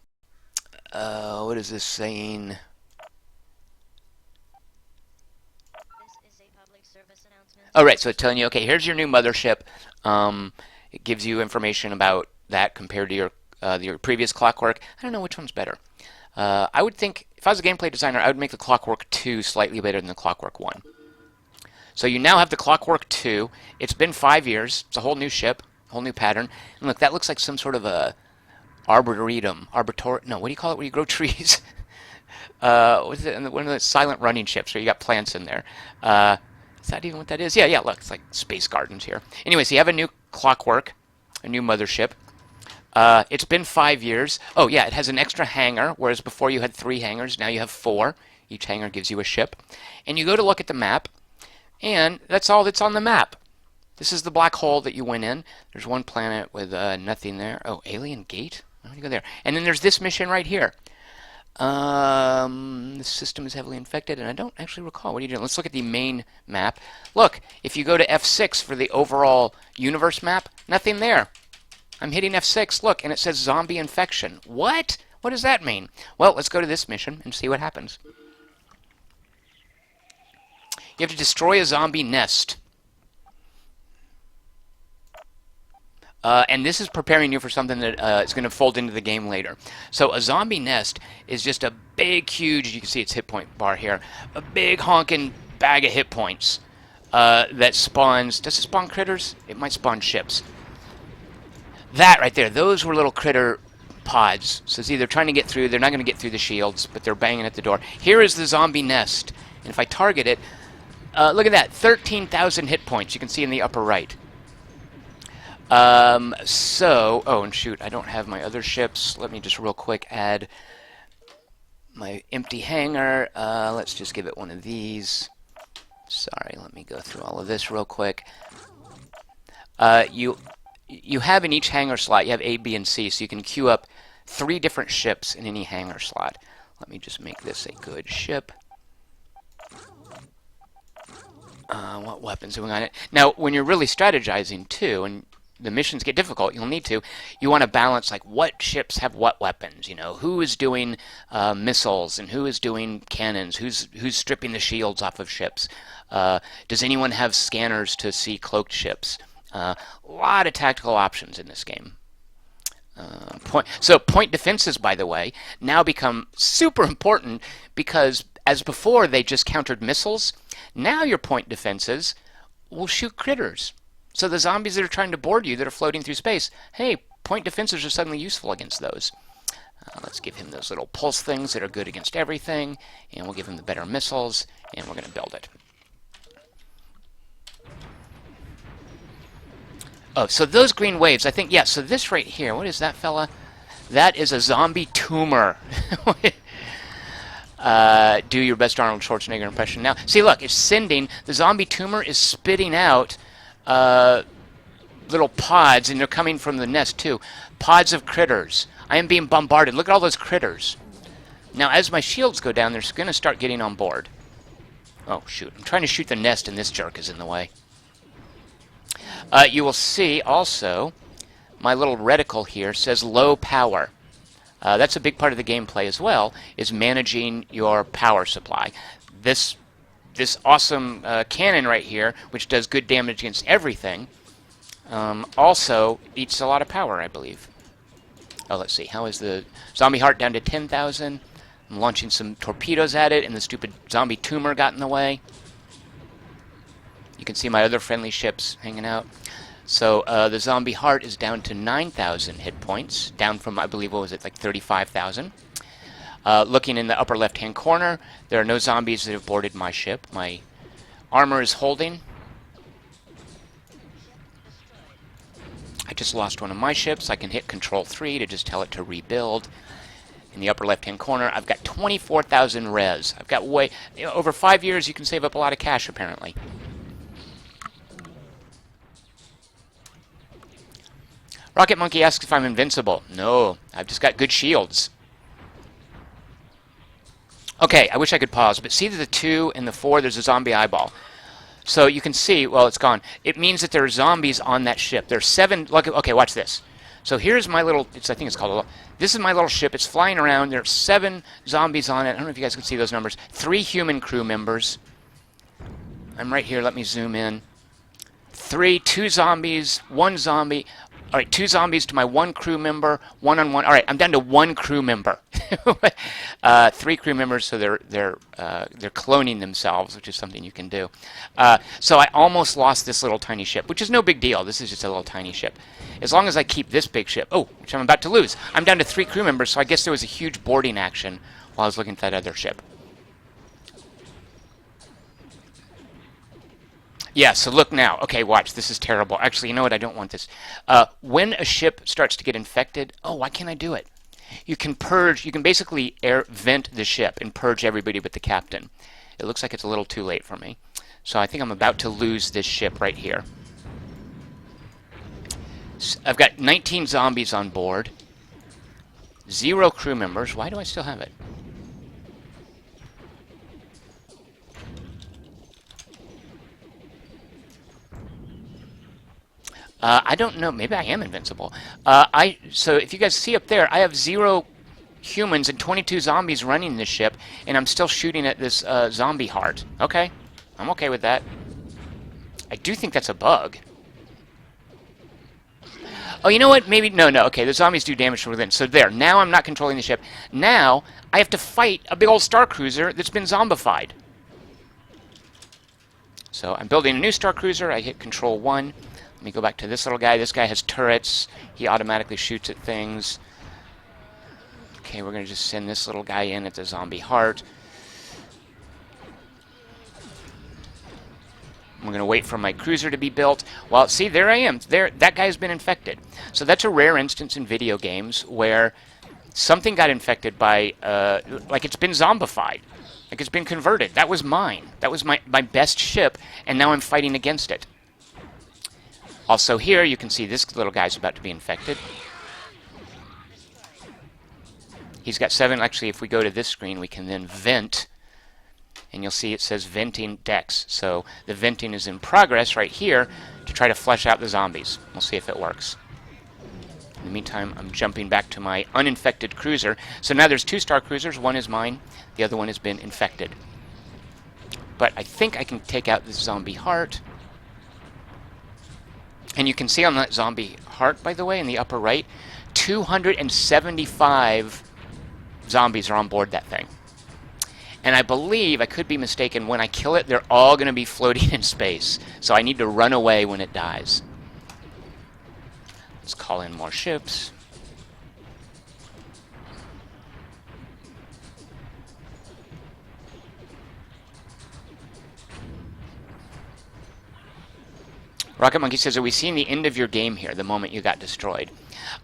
What is this saying? This is a public service announcement. Oh, right, so it's telling you, okay, here's your new mothership. It gives you information about that compared to your previous clockwork. I don't know which one's better. I would think, if I was a gameplay designer, I would make the Clockwork 2 slightly better than the Clockwork 1. So you now have the Clockwork 2. It's been 5 years. It's a whole new ship, whole new pattern. And look, that looks like some sort of a arboretum. No, what do you call it when you grow trees? What is it? One of the silent running ships where you got plants in there. Is that even what that is? Yeah, look, it's like space gardens here. Anyway, so you have a new Clockwork, a new mothership. It's been 5 years. Oh, yeah, it has an extra hangar, whereas before you had 3 hangars. Now you have 4. Each hangar gives you a ship. And you go to look at the map, and that's all that's on the map. This is the black hole that you went in. There's one planet with nothing there. Oh, Alien Gate? Why don't you go there? And then there's this mission right here. The system is heavily infected, and I don't actually recall. What are you doing? Let's look at the main map. Look, if you go to F6 for the overall universe map, nothing there. I'm hitting F6, look, and it says zombie infection. What? What does that mean? Well, let's go to this mission and see what happens. You have to destroy a zombie nest. And this is preparing you for something that is going to fold into the game later. So a zombie nest is just a big, huge, you can see its hit point bar here, a big honking bag of hit points that spawns, does it spawn critters? It might spawn ships. That right there, those were little critter pods. So see, they're trying to get through, they're not going to get through the shields, but they're banging at the door. Here is the zombie nest, and if I target it, look at that, 13,000 hit points, you can see in the upper right. Oh, and shoot, I don't have my other ships. Let me just real quick add my empty hangar. Let's just give it one of these. Sorry, let me go through all of this real quick. You have in each hangar slot, you have A, B, and C, so you can queue up 3 different ships in any hangar slot. Let me just make this a good ship. What weapons are we on it? Now, when you're really strategizing, too, and the missions get difficult, you want to balance, like, what ships have what weapons, you know, who is doing missiles, and who is doing cannons, who's stripping the shields off of ships, does anyone have scanners to see cloaked ships? A lot of tactical options in this game. Point defenses, by the way, now become super important because, as before, they just countered missiles. Now your point defenses will shoot critters. So the zombies that are trying to board you that are floating through space, hey, point defenses are suddenly useful against those. Let's give him those little pulse things that are good against everything, and we'll give him the better missiles, and we're going to build it. Oh, so those green waves, I think, yeah, so this right here, what is that fella? That is a zombie tumor. Do your best Arnold Schwarzenegger impression now. See, look, it's sending, the zombie tumor is spitting out little pods, and they're coming from the nest, too. Pods of critters. I am being bombarded. Look at all those critters. Now, as my shields go down, they're going to start getting on board. Oh, shoot. I'm trying to shoot the nest, and this jerk is in the way. You will see also my little reticle here says low power. That's a big part of the gameplay as well, is managing your power supply. This awesome cannon right here, which does good damage against everything, also eats a lot of power, I believe. Oh, let's see. How is the zombie heart down to 10,000? I'm launching some torpedoes at it, and the stupid zombie tumor got in the way. You can see my other friendly ships hanging out. So the zombie heart is down to 9,000 hit points, down from, I believe, what was it, like 35,000. Looking in the upper left-hand corner, there are no zombies that have boarded my ship. My armor is holding. I just lost one of my ships. I can hit Control 3 to just tell it to rebuild. In the upper left-hand corner, I've got 24,000 res. I've got over 5 years, you can save up a lot of cash, apparently. Rocket Monkey asks if I'm invincible. No, I've just got good shields. Okay, I wish I could pause, but see the 2 and the 4, there's a zombie eyeball. So you can see, well, it's gone. It means that there are zombies on that ship. There's 7, look, okay, watch this. So here's my little, I think it's called, this is my little ship. It's flying around. There's 7 zombies on it. I don't know if you guys can see those numbers. 3 human crew members. I'm right here. Let me zoom in. 2 zombies, 1 zombie. All right, 2 zombies to my 1 crew member, 1-on-1. All right, I'm down to 1 crew member. 3 crew members, so they're cloning themselves, which is something you can do. So I almost lost this little tiny ship, which is no big deal. This is just a little tiny ship. As long as I keep this big ship, which I'm about to lose. I'm down to 3 crew members, so I guess there was a huge boarding action while I was looking at that other ship. Yeah, so look now. Okay, watch. This is terrible. Actually, you know what? I don't want this. When a ship starts to get infected, why can't I do it? You can purge, you can basically vent the ship and purge everybody but the captain. It looks like it's a little too late for me. So I think I'm about to lose this ship right here. So I've got 19 zombies on board. 0 crew members. Why do I still have it? I don't know. Maybe I am invincible. So if you guys see up there, I have 0 humans and 22 zombies running this ship, and I'm still shooting at this zombie heart. Okay, I'm okay with that. I do think that's a bug. Oh, you know what? Maybe, no. Okay, the zombies do damage from within. So there, now I'm not controlling the ship. Now, I have to fight a big old star cruiser that's been zombified. So I'm building a new star cruiser. I hit Control 1. Let me go back to this little guy. This guy has turrets. He automatically shoots at things. Okay, we're going to just send this little guy in at the zombie heart. We're going to wait for my cruiser to be built. Well, see, there I am. There, that guy's been infected. So that's a rare instance in video games where something got infected by, like it's been zombified. Like it's been converted. That was mine. That was my best ship, and now I'm fighting against it. Also here, you can see this little guy's about to be infected. He's got 7. Actually, if we go to this screen, we can then vent. And you'll see it says venting decks. So the venting is in progress right here to try to flush out the zombies. We'll see if it works. In the meantime, I'm jumping back to my uninfected cruiser. So now there's 2 star cruisers. One is mine. The other one has been infected. But I think I can take out this zombie heart. And you can see on that zombie heart, by the way, in the upper right, 275 zombies are on board that thing. And I believe, I could be mistaken, when I kill it, they're all going to be floating in space. So I need to run away when it dies. Let's call in more ships. Rocket Monkey says, are we seeing the end of your game here, the moment you got destroyed?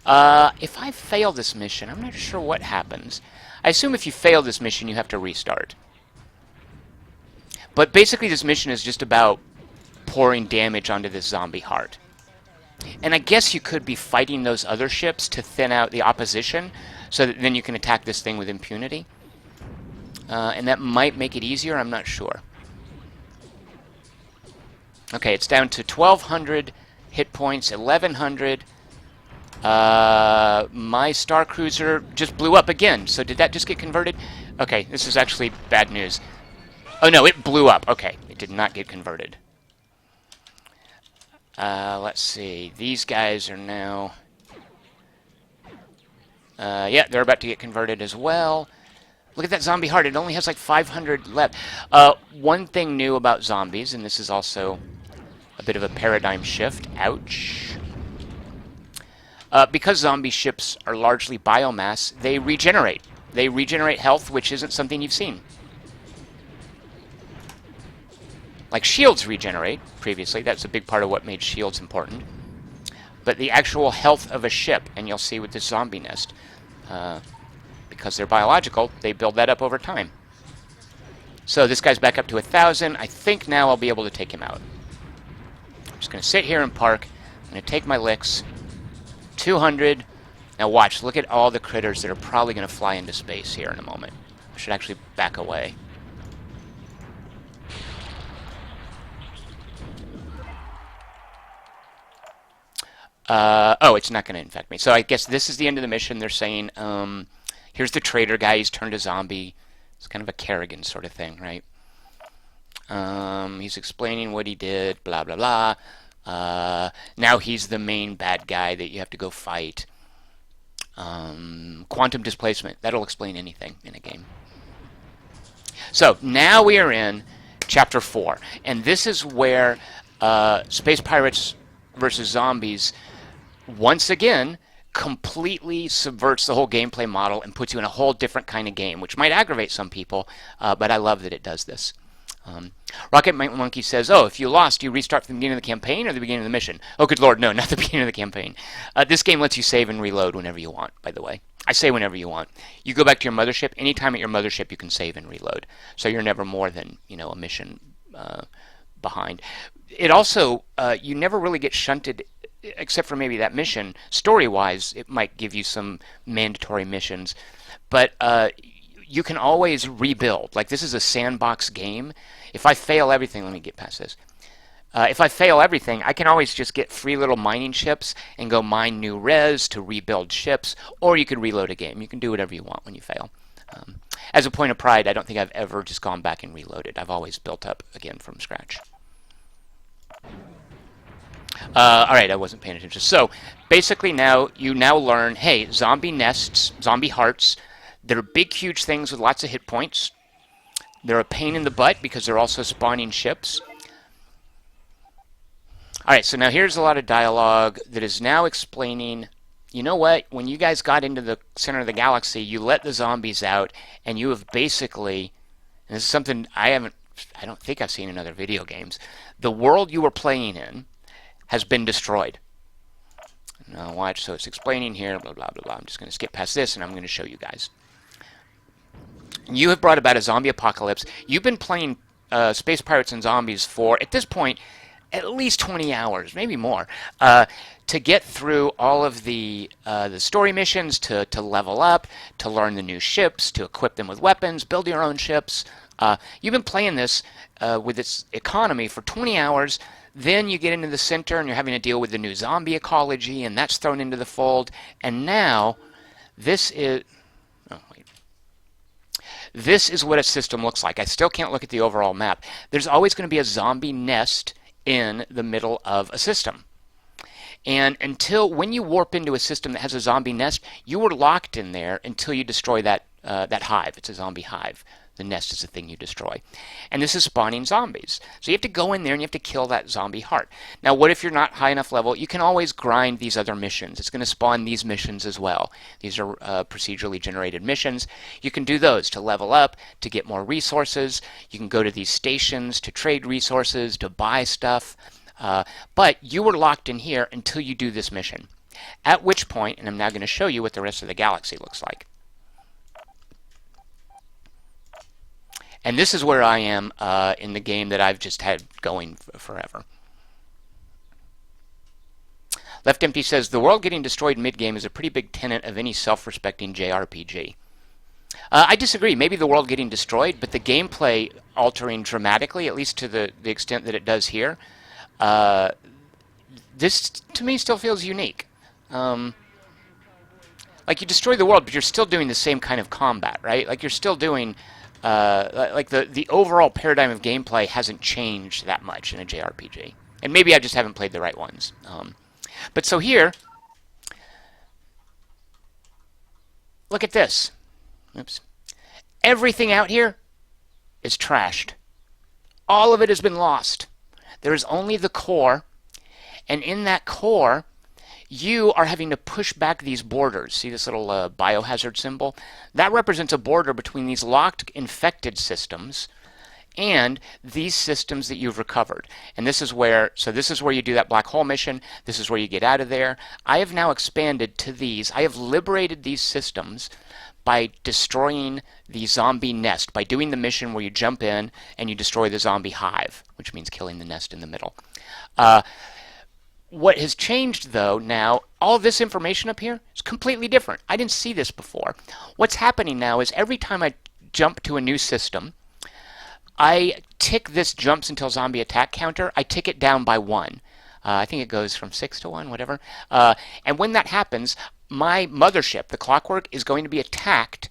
If I fail this mission, I'm not sure what happens. I assume if you fail this mission, you have to restart. But basically, this mission is just about pouring damage onto this zombie heart. And I guess you could be fighting those other ships to thin out the opposition, so that then you can attack this thing with impunity. And that might make it easier, I'm not sure. Okay, it's down to 1,200 hit points, 1,100. My star cruiser just blew up again. So did that just get converted? Okay, this is actually bad news. Oh no, it blew up. Okay, it did not get converted. Let's see. These guys are now... yeah, they're about to get converted as well. Look at that zombie heart. It only has like 500 left. One thing new about zombies, and this is also a bit of a paradigm shift. Ouch. Because zombie ships are largely biomass, they regenerate. They regenerate health, which isn't something you've seen. Like shields regenerate previously. That's a big part of what made shields important. But the actual health of a ship, and you'll see with this zombie nest, because they're biological, they build that up over time. So this guy's back up to 1,000. I think now I'll be able to take him out. I'm just going to sit here and park. I'm going to take my licks. 200. Now watch, look at all the critters that are probably going to fly into space here in a moment. I should actually back away. Oh, it's not going to infect me. So I guess this is the end of the mission. They're saying, here's the trader guy. He's turned a zombie. It's kind of a Kerrigan sort of thing, right? He's explaining what he did, blah, blah, blah. Now he's the main bad guy that you have to go fight. Quantum displacement. That'll explain anything in a game. So now we are in Chapter 4. And this is where Space Pirates versus Zombies once again completely subverts the whole gameplay model and puts you in a whole different kind of game, which might aggravate some people, but I love that it does this. Rocket Monkey says, oh, if you lost, you restart from the beginning of the campaign or the beginning of the mission? Oh, good lord, no, not the beginning of the campaign. This game lets you save and reload whenever you want, by the way. I say whenever you want. You go back to your mothership. Anytime at your mothership, you can save and reload. So you're never more than, a mission behind. It also, you never really get shunted, except for maybe that mission. Story-wise, it might give you some mandatory missions. But you can always rebuild. Like, this is a sandbox game. If I fail everything, let me get past this. If I fail everything, I can always just get free little mining ships and go mine new res to rebuild ships, or you could reload a game. You can do whatever you want when you fail. As a point of pride, I don't think I've ever just gone back and reloaded. I've always built up again from scratch. All right, I wasn't paying attention. So basically now you now learn, hey, zombie nests, zombie hearts, they're big, huge things with lots of hit points. They're a pain in the butt because they're also spawning ships. All right, so now here's a lot of dialogue that is now explaining, you know what, when you guys got into the center of the galaxy, you let the zombies out, and you have basically, and this is something I don't think I've seen in other video games, the world you were playing in has been destroyed. Now watch, so it's explaining here, blah, blah, blah, blah. I'm just going to skip past this, and I'm going to show you guys. You have brought about a zombie apocalypse. You've been playing Space Pirates and Zombies for, at this point, at least 20 hours, maybe more, to get through all of the story missions, to level up, to learn the new ships, to equip them with weapons, build your own ships. You've been playing this with its economy for 20 hours. Then you get into the center and you're having to deal with the new zombie ecology, and that's thrown into the fold. And now, this is... Oh, wait. This is what a system looks like. I still can't look at the overall map. There's always going to be a zombie nest in the middle of a system. And when you warp into a system that has a zombie nest, you were locked in there until you destroy that hive. It's a zombie hive. The nest is the thing you destroy. And this is spawning zombies. So you have to go in there and you have to kill that zombie heart. Now, what if you're not high enough level? You can always grind these other missions. It's going to spawn these missions as well. These are procedurally generated missions. You can do those to level up, to get more resources. You can go to these stations to trade resources, to buy stuff. But you were locked in here until you do this mission. At which point, and I'm now going to show you what the rest of the galaxy looks like. And this is where I am in the game that I've just had going forever. Left Empty says, the world getting destroyed mid-game is a pretty big tenet of any self-respecting JRPG. I disagree. Maybe the world getting destroyed, but the gameplay altering dramatically, at least to the extent that it does here, this, to me, still feels unique. Like, you destroy the world, but you're still doing the same kind of combat, right? Like, you're still doing... like the overall paradigm of gameplay hasn't changed that much in a JRPG. And maybe I just haven't played the right ones. But so here, look at this. Oops. Everything out here is trashed. All of it has been lost. There is only the core, and in that core, you are having to push back these borders. See this little biohazard symbol? That represents a border between these locked infected systems and these systems that you've recovered. And this is where you do that black hole mission. This is where you get out of there. I have now expanded to these. I have liberated these systems by destroying the zombie nest, by doing the mission where you jump in and you destroy the zombie hive, which means killing the nest in the middle. What has changed, though, now, all this information up here is completely different. I didn't see this before. What's happening now is every time I jump to a new system, I tick this jumps until zombie attack counter. I tick it down by 1. I think it goes from 6 to 1, whatever. And when that happens, my mothership, the Clockwork, is going to be attacked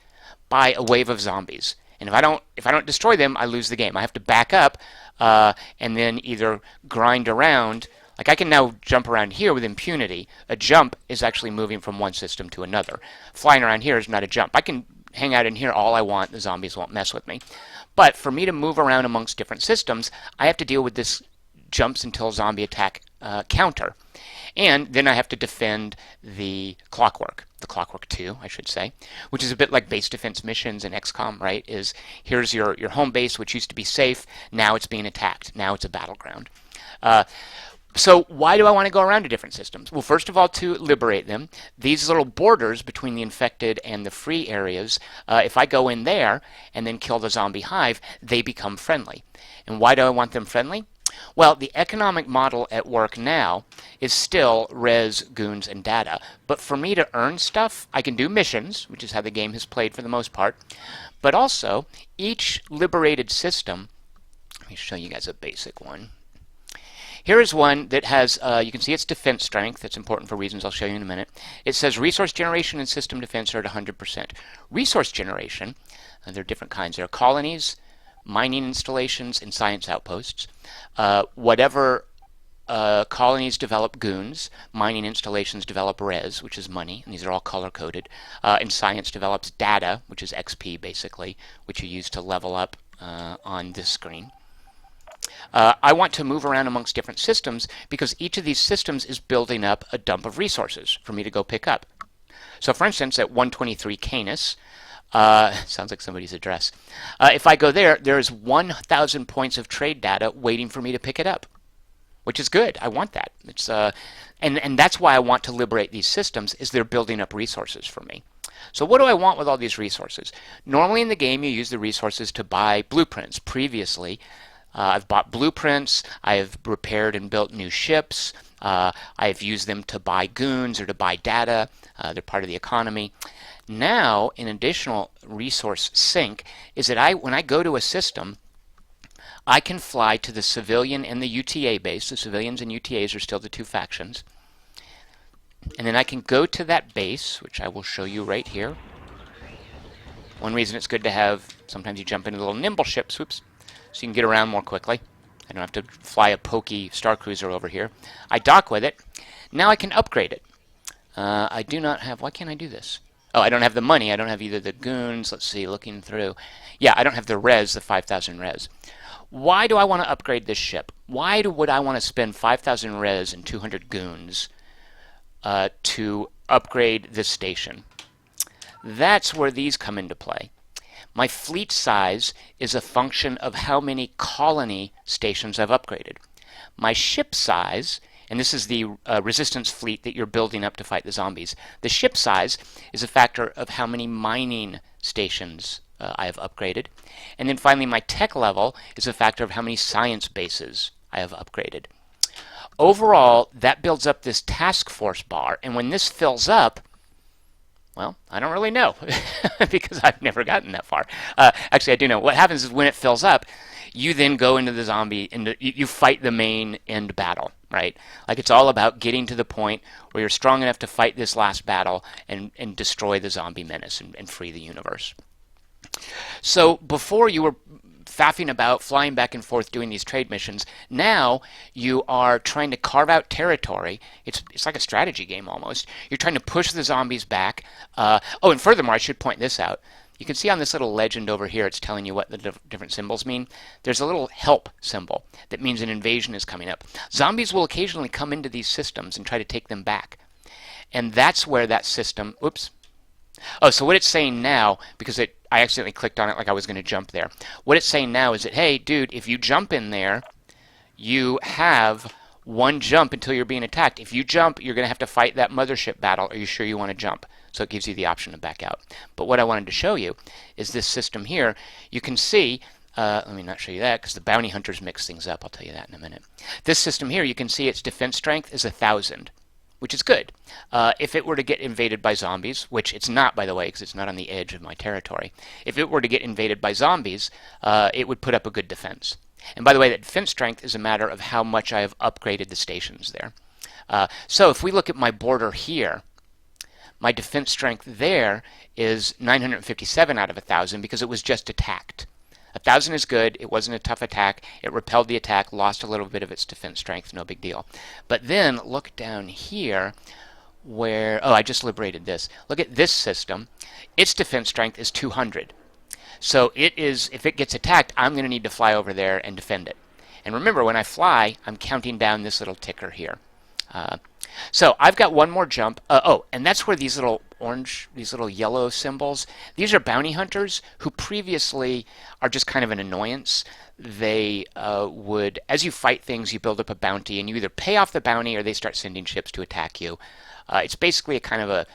by a wave of zombies. And if I don't destroy them, I lose the game. I have to back up and then either grind around. Like, I can now jump around here with impunity. A jump is actually moving from one system to another. Flying around here is not a jump. I can hang out in here all I want. The zombies won't mess with me. But for me to move around amongst different systems, I have to deal with this jumps until zombie attack counter. And then I have to defend the Clockwork 2, I should say, which is a bit like base defense missions in XCOM, right? Here's your home base, which used to be safe. Now it's being attacked. Now it's a battleground. So why do I want to go around to different systems? Well, first of all, to liberate them. These little borders between the infected and the free areas, if I go in there and then kill the zombie hive, they become friendly. And why do I want them friendly? Well, the economic model at work now is still res, goons, and data. But for me to earn stuff, I can do missions, which is how the game has played for the most part. But also, each liberated system, let me show you guys a basic one. Here is one that has, you can see its defense strength. That's important for reasons I'll show you in a minute. It says resource generation and system defense are at 100%. Resource generation, there are different kinds. There are colonies, mining installations, and science outposts. Whatever colonies develop goons, mining installations develop res, which is money, and these are all color-coded, and science develops data, which is XP basically, which you use to level up on this screen. I want to move around amongst different systems because each of these systems is building up a dump of resources for me to go pick up. So for instance, at 123 Canis, sounds like somebody's address. If I go there, there's 1,000 points of trade data waiting for me to pick it up, which is good. I want that. It's and that's why I want to liberate these systems, is they're building up resources for me. So what do I want with all these resources? Normally in the game, you use the resources to buy blueprints. Previously, I've bought blueprints, I have repaired and built new ships, I have used them to buy goons or to buy data. They're part of the economy. Now, an additional resource sink is that when I go to a system, I can fly to the civilian and the UTA base. The civilians and UTAs are still the two factions. And then I can go to that base, which I will show you right here. One reason it's good to have, sometimes you jump into little nimble ships, whoops, so you can get around more quickly. I don't have to fly a pokey Star Cruiser over here. I dock with it. Now I can upgrade it. I do not have, why can't I do this? Oh, I don't have the money. I don't have either the goons. Let's see, looking through. Yeah, I don't have the res, the 5,000 res. Why do I want to upgrade this ship? Why would I want to spend 5,000 res and 200 goons to upgrade this station? That's where these come into play. My fleet size is a function of how many colony stations I've upgraded. My ship size, and this is the resistance fleet that you're building up to fight the zombies, the ship size is a factor of how many mining stations I have upgraded. And then finally, my tech level is a factor of how many science bases I have upgraded. Overall, that builds up this task force bar, and when this fills up, well, I don't really know because I've never gotten that far. Actually, I do know. What happens is when it fills up, you then go into the zombie, you fight the main end battle, right? Like it's all about getting to the point where you're strong enough to fight this last battle and destroy the zombie menace and free the universe. So before you were faffing about, flying back and forth, doing these trade missions. Now you are trying to carve out territory. It's like a strategy game almost. You're trying to push the zombies back. Oh, and furthermore, I should point this out. You can see on this little legend over here, it's telling you what the different symbols mean. There's a little help symbol that means an invasion is coming up. Zombies will occasionally come into these systems and try to take them back. And that's where that system, oops. Oh, so what it's saying now, because I accidentally clicked on it like I was going to jump there. What it's saying now is that, hey, dude, if you jump in there, you have one jump until you're being attacked. If you jump, you're going to have to fight that mothership battle. Are you sure you want to jump? So it gives you the option to back out. But what I wanted to show you is this system here. You can see, let me not show you that because the bounty hunters mix things up. I'll tell you that in a minute. This system here, you can see its defense strength is 1,000. Which is good. If it were to get invaded by zombies, which it's not, by the way, because it's not on the edge of my territory, if it were to get invaded by zombies, it would put up a good defense. And by the way, that defense strength is a matter of how much I have upgraded the stations there. So if we look at my border here, my defense strength there is 957 out of 1,000 because it was just attacked. 1,000 is good. It wasn't a tough attack. It repelled the attack, lost a little bit of its defense strength. No big deal. But then look down here where, oh, I just liberated this. Look at this system. Its defense strength is 200. So it is, if it gets attacked, I'm going to need to fly over there and defend it. And remember, when I fly, I'm counting down this little ticker here. So I've got one more jump. Oh, and that's where these little orange, these little yellow symbols, these are bounty hunters who previously are just kind of an annoyance. They would, as you fight things, you build up a bounty, and you either pay off the bounty or they start sending ships to attack you. It's basically a kind of a,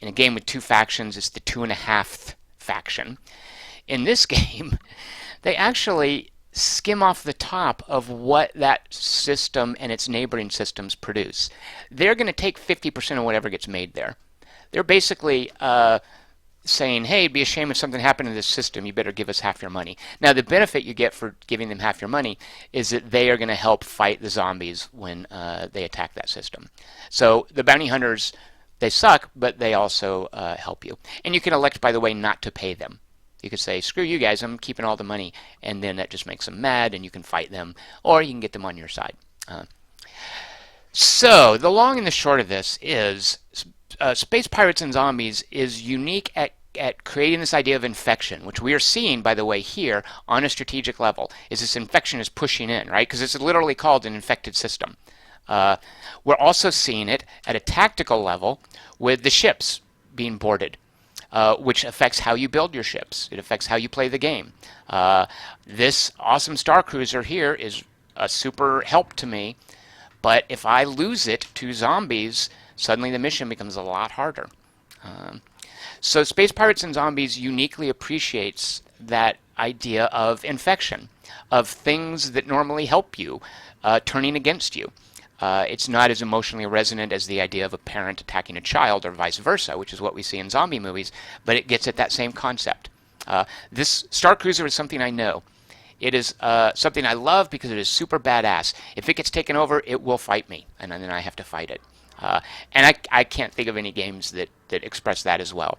in a game with two factions, it's the 2.5th faction. In this game, they actually skim off the top of what that system and its neighboring systems produce. They're going to take 50% of whatever gets made there. They're basically saying, hey, it'd be a shame if something happened to this system, you better give us half your money. Now, the benefit you get for giving them half your money is that they are going to help fight the zombies when they attack that system. So the bounty hunters, they suck, but they also help you. And you can elect, by the way, not to pay them. You could say, screw you guys, I'm keeping all the money, and then that just makes them mad, and you can fight them, or you can get them on your side. So the long and the short of this is Space Pirates and Zombies is unique at creating this idea of infection, which we are seeing, by the way, here on a strategic level, is this infection is pushing in, right? Because it's literally called an infected system. We're also seeing it at a tactical level with the ships being boarded. Which affects how you build your ships. It affects how you play the game. This awesome Star Cruiser here is a super help to me, but if I lose it to zombies, suddenly the mission becomes a lot harder. So Space Pirates and Zombies uniquely appreciates that idea of infection, of things that normally help you, turning against you. It's not as emotionally resonant as the idea of a parent attacking a child or vice versa, which is what we see in zombie movies, but it gets at that same concept. This Star Cruiser is something I know. It is something I love because it is super badass. If it gets taken over, it will fight me, and then I have to fight it. And I can't think of any games that express that as well.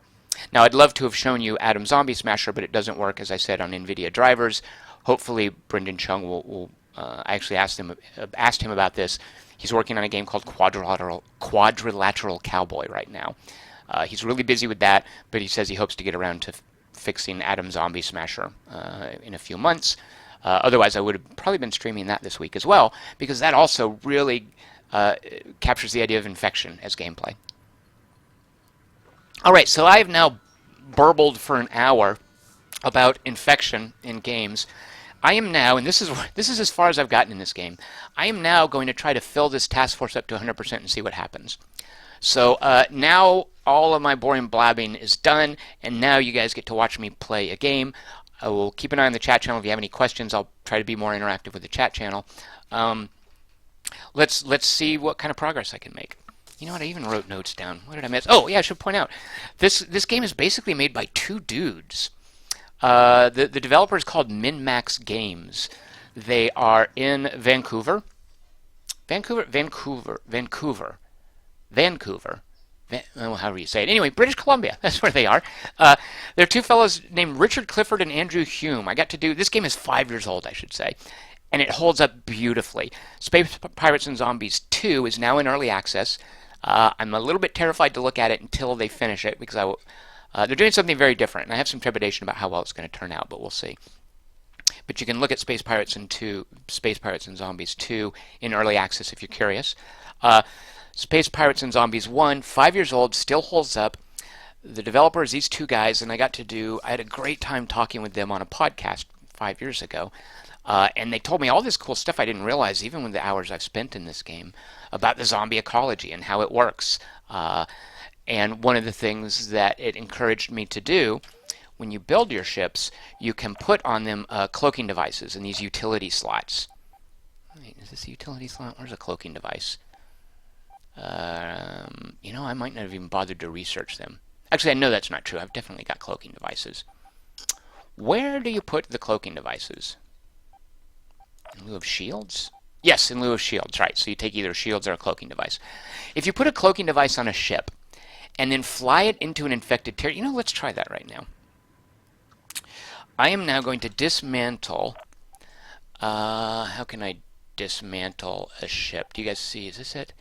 Now, I'd love to have shown you Atom Zombie Smasher, but it doesn't work, as I said, on NVIDIA drivers. Hopefully, Brendan Chung will I actually asked him about this. He's working on a game called Quadrilateral Cowboy right now. He's really busy with that, but he says he hopes to get around to fixing Atom Zombie Smasher in a few months. Otherwise, I would have probably been streaming that this week as well, because that also really captures the idea of infection as gameplay. All right, so I've now burbled for an hour about infection in games. I am now, and this is as far as I've gotten in this game, I am now going to try to fill this task force up to 100% and see what happens. So now all of my boring blabbing is done, and now you guys get to watch me play a game. I will keep an eye on the chat channel. If you have any questions, I'll try to be more interactive with the chat channel. Let's see what kind of progress I can make. You know what? I even wrote notes down. What did I miss? Oh, yeah, I should point out. This game is basically made by two dudes. The developer is called MinMax Games. They are in Vancouver. However you say it. Anyway, British Columbia. That's where they are. There are two fellows named Richard Clifford and Andrew Hume. I got to do this game is 5 years old, I should say, and it holds up beautifully. Space Pirates and Zombies 2 is now in early access. I'm a little bit terrified to look at it until they finish it because they're doing something very different, and I have some trepidation about how well it's going to turn out, but we'll see. But you can look at Space Pirates and Zombies 2 in early access if you're curious. Space Pirates and Zombies 1, 5 years old, still holds up. The developer is these two guys, and I had a great time talking with them on a podcast 5 years ago. And they told me all this cool stuff I didn't realize, even with the hours I've spent in this game, about the zombie ecology and how it works. And one of the things that it encouraged me to do, when you build your ships, you can put on them cloaking devices in these utility slots. Wait, is this a utility slot? Where's a cloaking device? I might not have even bothered to research them. Actually, I know that's not true. I've definitely got cloaking devices. Where do you put the cloaking devices? In lieu of shields? Yes, in lieu of shields, right. So you take either shields or a cloaking device. If you put a cloaking device on a ship and then fly it into an infected territory, let's try that right now. I am now going to dismantle. How can I dismantle a ship? Do you guys see? Is this it?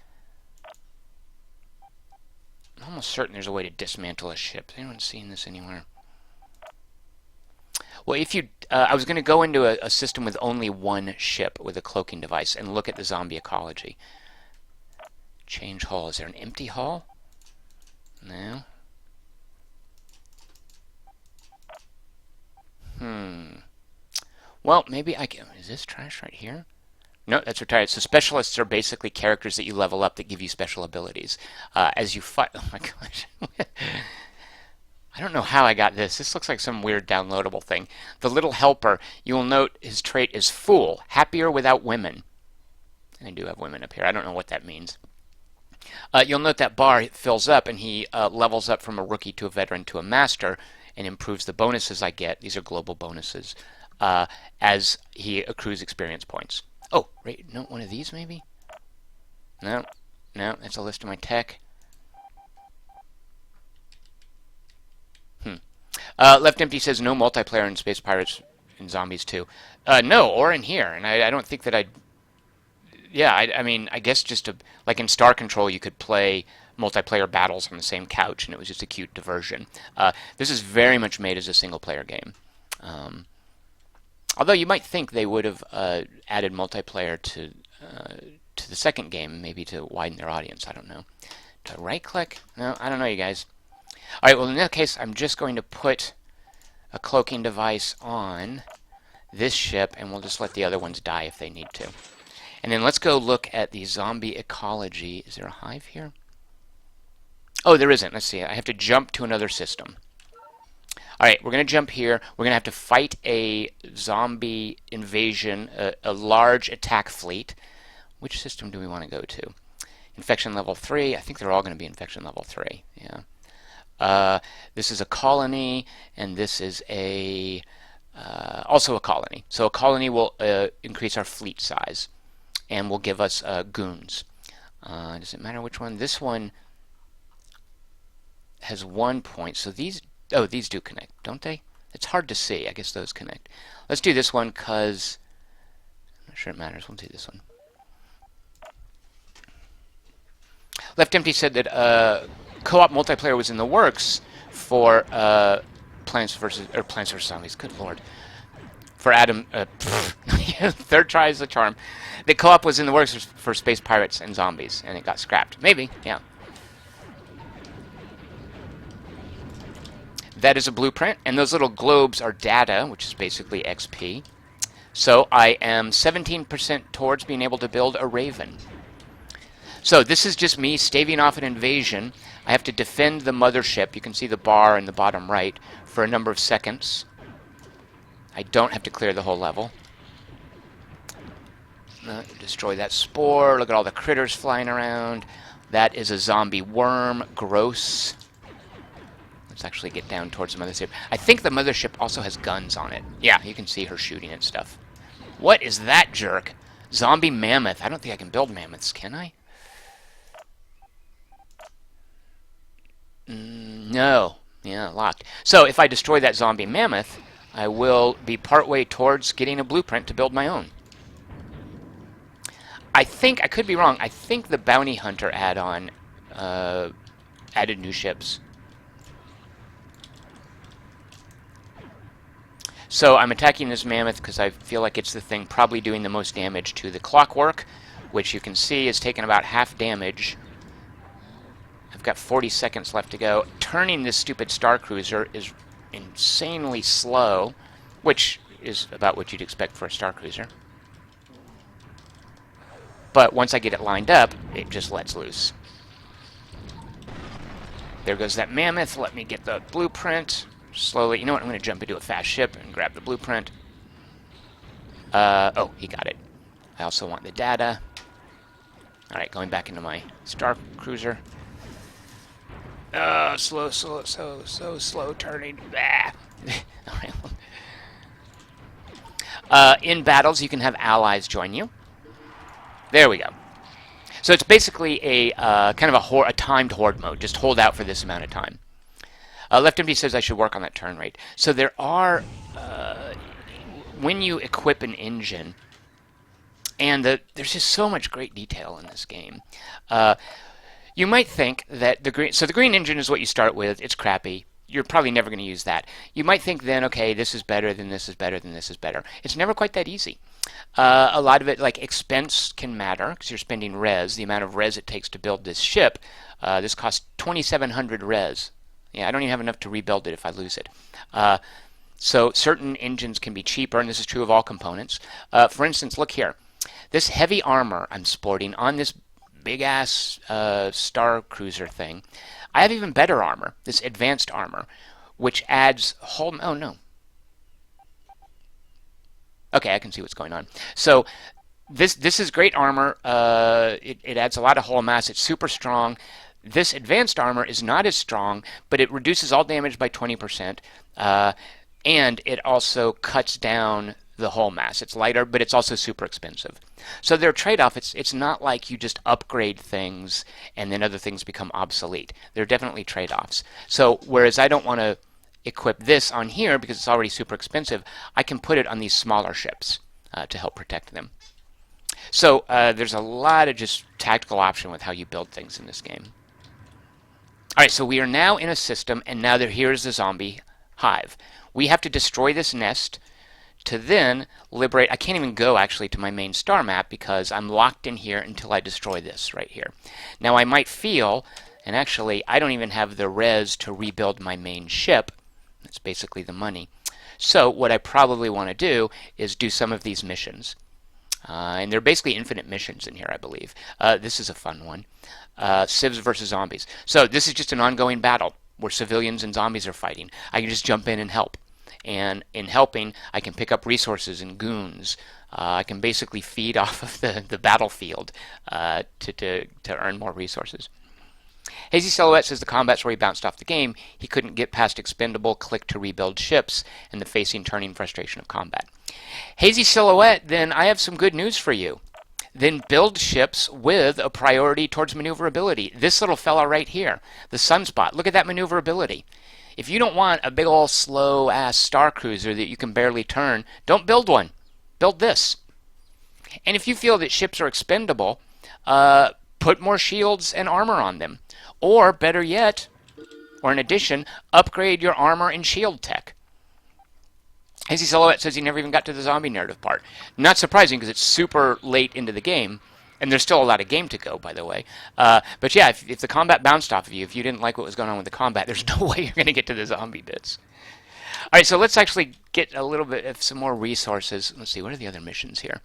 I'm almost certain there's a way to dismantle a ship. Has anyone seen this anywhere? Well, I was going to go into a system with only one ship with a cloaking device and look at the zombie ecology. Change hull. Is there an empty hull? No. Well, maybe I can. Is this trash right here? No, that's retired. So specialists are basically characters that you level up that give you special abilities. As you fight... Oh my gosh. I don't know how I got this. This looks like some weird downloadable thing. The little helper, you will note his trait is fool, happier without women. And I do have women up here. I don't know what that means. You'll note that bar fills up, and he levels up from a rookie to a veteran to a master, and improves the bonuses I get. These are global bonuses uh, as he accrues experience points. Oh, right, no, one of these maybe? No, no, that's a list of my tech. Left Empty says no multiplayer in Space Pirates and Zombies 2. No, or in here, and I don't think that I'd. Yeah, I mean, I guess just like in Star Control, you could play multiplayer battles on the same couch, and it was just a cute diversion. This is very much made as a single-player game. Um, Although you might think they would have added multiplayer to the second game, maybe to widen their audience. I don't know. To right-click? No, I don't know, you guys. All right. Well, in that case, I'm just going to put a cloaking device on this ship, and we'll just let the other ones die if they need to. And then let's go look at the zombie ecology. Is there a hive here? Oh, there isn't. Let's see. I have to jump to another system. All right, we're going to jump here. We're going to have to fight a zombie invasion, a large attack fleet. Which system do we want to go to? Infection level 3. I think they're all going to be infection level 3. Yeah. This is a colony, and this is also a colony. So a colony will increase our fleet size, and will give us goons. Does it matter which one? This one has 1 point. So these do connect, don't they? It's hard to see. I guess those connect. Let's do this one because I'm not sure it matters. We'll do this one. Left Empty said that co-op multiplayer was in the works for Plants vs. Zombies. Good lord. For Adam, third try is the charm. The co-op was in the works for Space Pirates and Zombies, and it got scrapped. Maybe, yeah. That is a blueprint, and those little globes are data, which is basically XP. So I am 17% towards being able to build a Raven. So this is just me staving off an invasion. I have to defend the mothership. You can see the bar in the bottom right for a number of seconds. I don't have to clear the whole level. Destroy that spore. Look at all the critters flying around. That is a zombie worm. Gross. Let's actually get down towards the mothership. I think the mothership also has guns on it. Yeah, you can see her shooting and stuff. What is that jerk? Zombie mammoth. I don't think I can build mammoths, can I? No. Yeah, locked. So if I destroy that zombie mammoth, I will be partway towards getting a blueprint to build my own. I think, I could be wrong, I think the Bounty Hunter add-on added new ships. So I'm attacking this mammoth because I feel like it's the thing probably doing the most damage to the clockwork, which you can see is taking about half damage. I've got 40 seconds left to go. Turning this stupid Star Cruiser is insanely slow, which is about what you'd expect for a Star Cruiser. But once I get it lined up, it just lets loose. There goes that mammoth. Let me get the blueprint. Slowly. You know what? I'm going to jump into a fast ship and grab the blueprint. Oh, he got it. I also want the data. Alright, going back into my Star Cruiser. So slow turning. In battles, you can have allies join you. There we go. So it's basically a kind of a timed horde mode. Just hold out for this amount of time. Left Empty says I should work on that turn rate. So there are, when you equip an engine, and there's just so much great detail in this game. You might think that the green engine is what you start with. It's crappy. You're probably never going to use that. You might think then, okay, this is better, then this is better, then this is better. It's never quite that easy. A lot of it, like expense, can matter because you're spending res. The amount of res it takes to build this ship. This costs 2,700 res. Yeah, I don't even have enough to rebuild it if I lose it. So certain engines can be cheaper, and this is true of all components. For instance, look here. This heavy armor I'm sporting on this big-ass Star Cruiser thing, I have even better armor, this advanced armor, which adds whole... Oh, no. Okay, I can see what's going on. So This is great armor. It adds a lot of hull mass. It's super strong. This advanced armor is not as strong, but it reduces all damage by 20%, and it also cuts down the hull mass. It's lighter, but it's also super expensive. So their trade-off, it's not like you just upgrade things and then other things become obsolete. There are definitely trade-offs. So whereas I don't want to equip this on here because it's already super expensive, I can put it on these smaller ships to help protect them. So there's a lot of just tactical option with how you build things in this game. All right, so we are now in a system, and now here's the zombie hive. We have to destroy this nest to then liberate. I can't even go actually to my main star map because I'm locked in here until I destroy this right here. Now I might feel, and actually I don't even have the res to rebuild my main ship. That's basically the money. So what I probably want to do is do some of these missions. And there are basically infinite missions in here, I believe. This is a fun one. Civs versus zombies. So this is just an ongoing battle where civilians and zombies are fighting. I can just jump in and help. And in helping, I can pick up resources and goons. I can basically feed off of the battlefield to earn more resources. Hazy Silhouette says the combat's where he bounced off the game. He couldn't get past expendable, click to rebuild ships, and the facing turning frustration of combat. Hazy Silhouette, then I have some good news for you. Then build ships with a priority towards maneuverability. This little fella right here, the Sunspot. Look at that maneuverability. If you don't want a big old slow-ass star cruiser that you can barely turn, don't build one. Build this. And if you feel that ships are expendable, put more shields and armor on them. Or, better yet, or in addition, upgrade your armor and shield tech. Hazy Silhouette says he never even got to the zombie narrative part. Not surprising because it's super late into the game, and there's still a lot of game to go, by the way. But yeah, if the combat bounced off of you, if you didn't like what was going on with the combat, there's no way you're going to get to the zombie bits. All right, so let's actually get a little bit of some more resources. Let's see, what are the other missions here?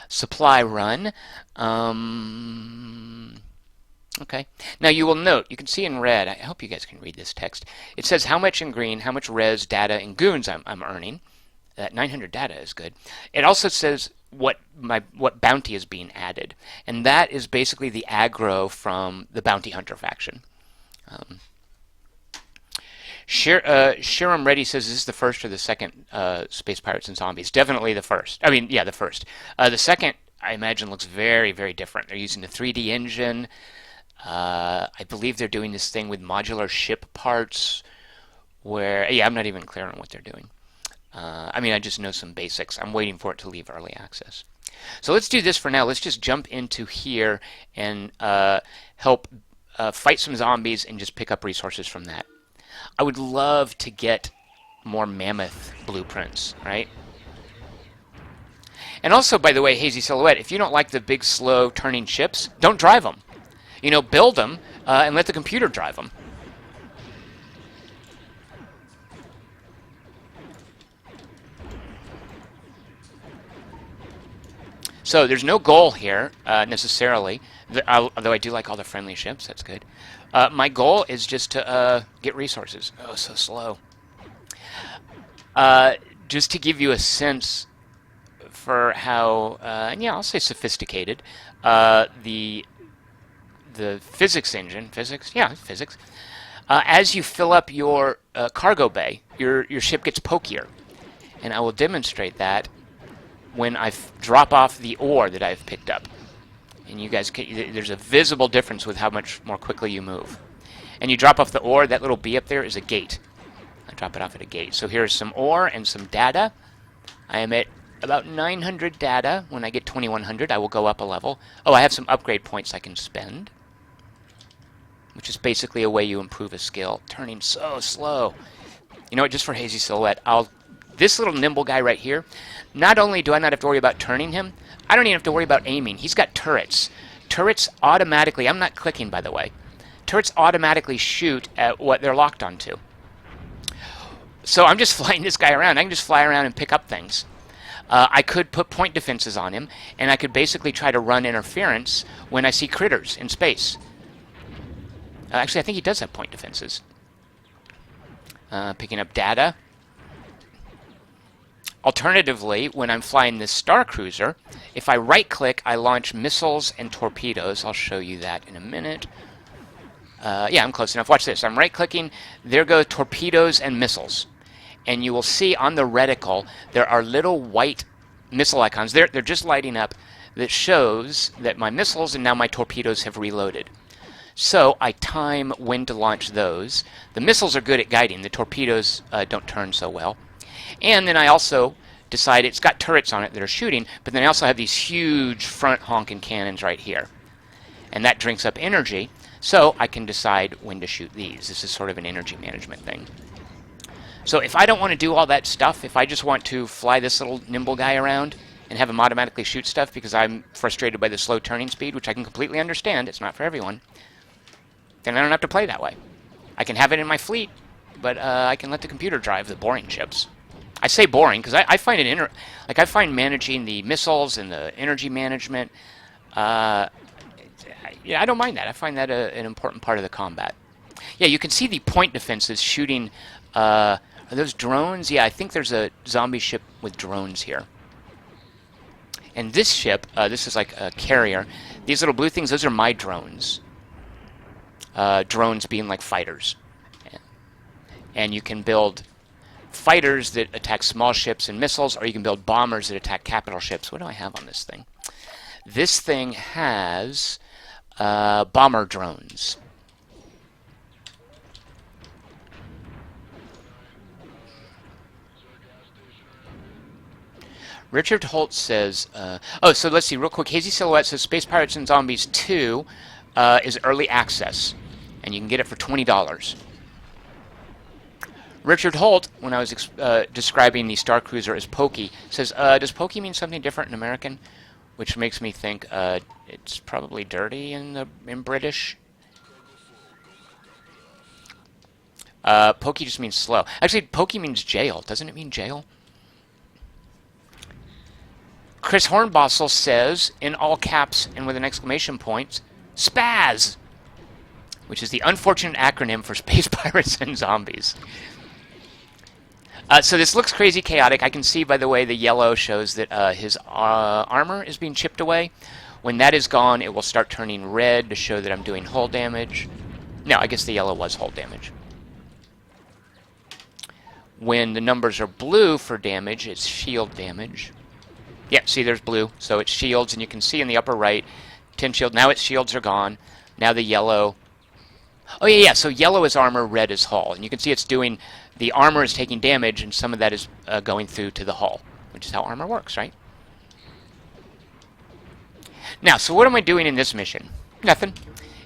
Supply run. Okay. Now you will note, you can see in red, I hope you guys can read this text. It says how much in green, how much res, data, and goons I'm earning. That 900 data is good. It also says what bounty is being added. And that is basically the aggro from the bounty hunter faction. Shiram Reddy says, is this the first or the second Space Pirates and Zombies? Definitely the first. I mean, yeah, the first. The second, I imagine, looks very, very different. They're using the 3D engine. I believe they're doing this thing with modular ship parts where, yeah, I'm not even clear on what they're doing. I mean, I just know some basics. I'm waiting for it to leave early access. So let's do this for now. Let's just jump into here and help fight some zombies and just pick up resources from that. I would love to get more mammoth blueprints, right? And also, by the way, Hazy Silhouette, if you don't like the big, slow turning ships, don't drive them. You know, build them and let the computer drive them. So there's no goal here necessarily, although I do like all the friendly ships. That's good. My goal is just to get resources. Oh, so slow. Just to give you a sense for how, and yeah, I'll say sophisticated, the physics engine, physics. As you fill up your cargo bay, your ship gets pokier, and I will demonstrate that when I drop off the ore that I've picked up. And you guys, there's a visible difference with how much more quickly you move. And you drop off the ore, that little bee up there is a gate. I drop it off at a gate. So here's some ore and some data. I am at about 900 data. When I get 2100, I will go up a level. Oh, I have some upgrade points I can spend, which is basically a way you improve a skill. Turning so slow. You know what, just for Hazy Silhouette, this little nimble guy right here, not only do I not have to worry about turning him, I don't even have to worry about aiming. He's got turrets. Turrets automatically, I'm not clicking by the way, turrets automatically shoot at what they're locked onto. So I'm just flying this guy around. I can just fly around and pick up things. I could put point defenses on him, and I could basically try to run interference when I see critters in space. Actually, I think he does have point defenses. Picking up data. Alternatively, when I'm flying this Star Cruiser, if I right-click, I launch missiles and torpedoes. I'll show you that in a minute. Yeah, I'm close enough. Watch this. I'm right-clicking. There go torpedoes and missiles. And you will see on the reticle, there are little white missile icons. They're just lighting up. That shows that my missiles and now my torpedoes have reloaded. So I time when to launch those. The missiles are good at guiding. The torpedoes don't turn so well. And then I also decide it's got turrets on it that are shooting, but then I also have these huge front honking cannons right here. And that drinks up energy, so I can decide when to shoot these. This is sort of an energy management thing. So if I don't want to do all that stuff, if I just want to fly this little nimble guy around and have him automatically shoot stuff because I'm frustrated by the slow turning speed, which I can completely understand, it's not for everyone, then I don't have to play that way. I can have it in my fleet, but I can let the computer drive the boring ships. I say boring because I find it I find managing the missiles and the energy management. Yeah, I don't mind that. I find that an important part of the combat. Yeah, you can see the point defenses shooting. Are those drones? Yeah, I think there's a zombie ship with drones here. And this ship, this is like a carrier. These little blue things, those are my drones. Drones being like fighters. And you can build fighters that attack small ships and missiles, or you can build bombers that attack capital ships. What do I have on this thing? This thing has bomber drones. Richard Holt says, oh, so let's see, real quick. Hazy Silhouette says Space Pirates and Zombies 2 is early access, and you can get it for $20. Richard Holt, when I was describing the Star Cruiser as Pokey, says, does Pokey mean something different in American? Which makes me think it's probably dirty in British. Pokey just means slow. Actually, Pokey means jail. Doesn't it mean jail? Chris Hornbossel says, in all caps and with an exclamation point, SPAZ, which is the unfortunate acronym for Space Pirates and Zombies. So this looks crazy chaotic. I can see, by the way, the yellow shows that his armor is being chipped away. When that is gone, it will start turning red to show that I'm doing hull damage. No, I guess the yellow was hull damage. When the numbers are blue for damage, it's shield damage. Yeah, see, there's blue, so it's shields, and you can see in the upper right, 10 shield. Now its shields are gone. Now the yellow. Oh, yeah, so yellow is armor, red is hull. And you can see it's doing, the armor is taking damage, and some of that is going through to the hull, which is how armor works, right? Now, so what am I doing in this mission? Nothing.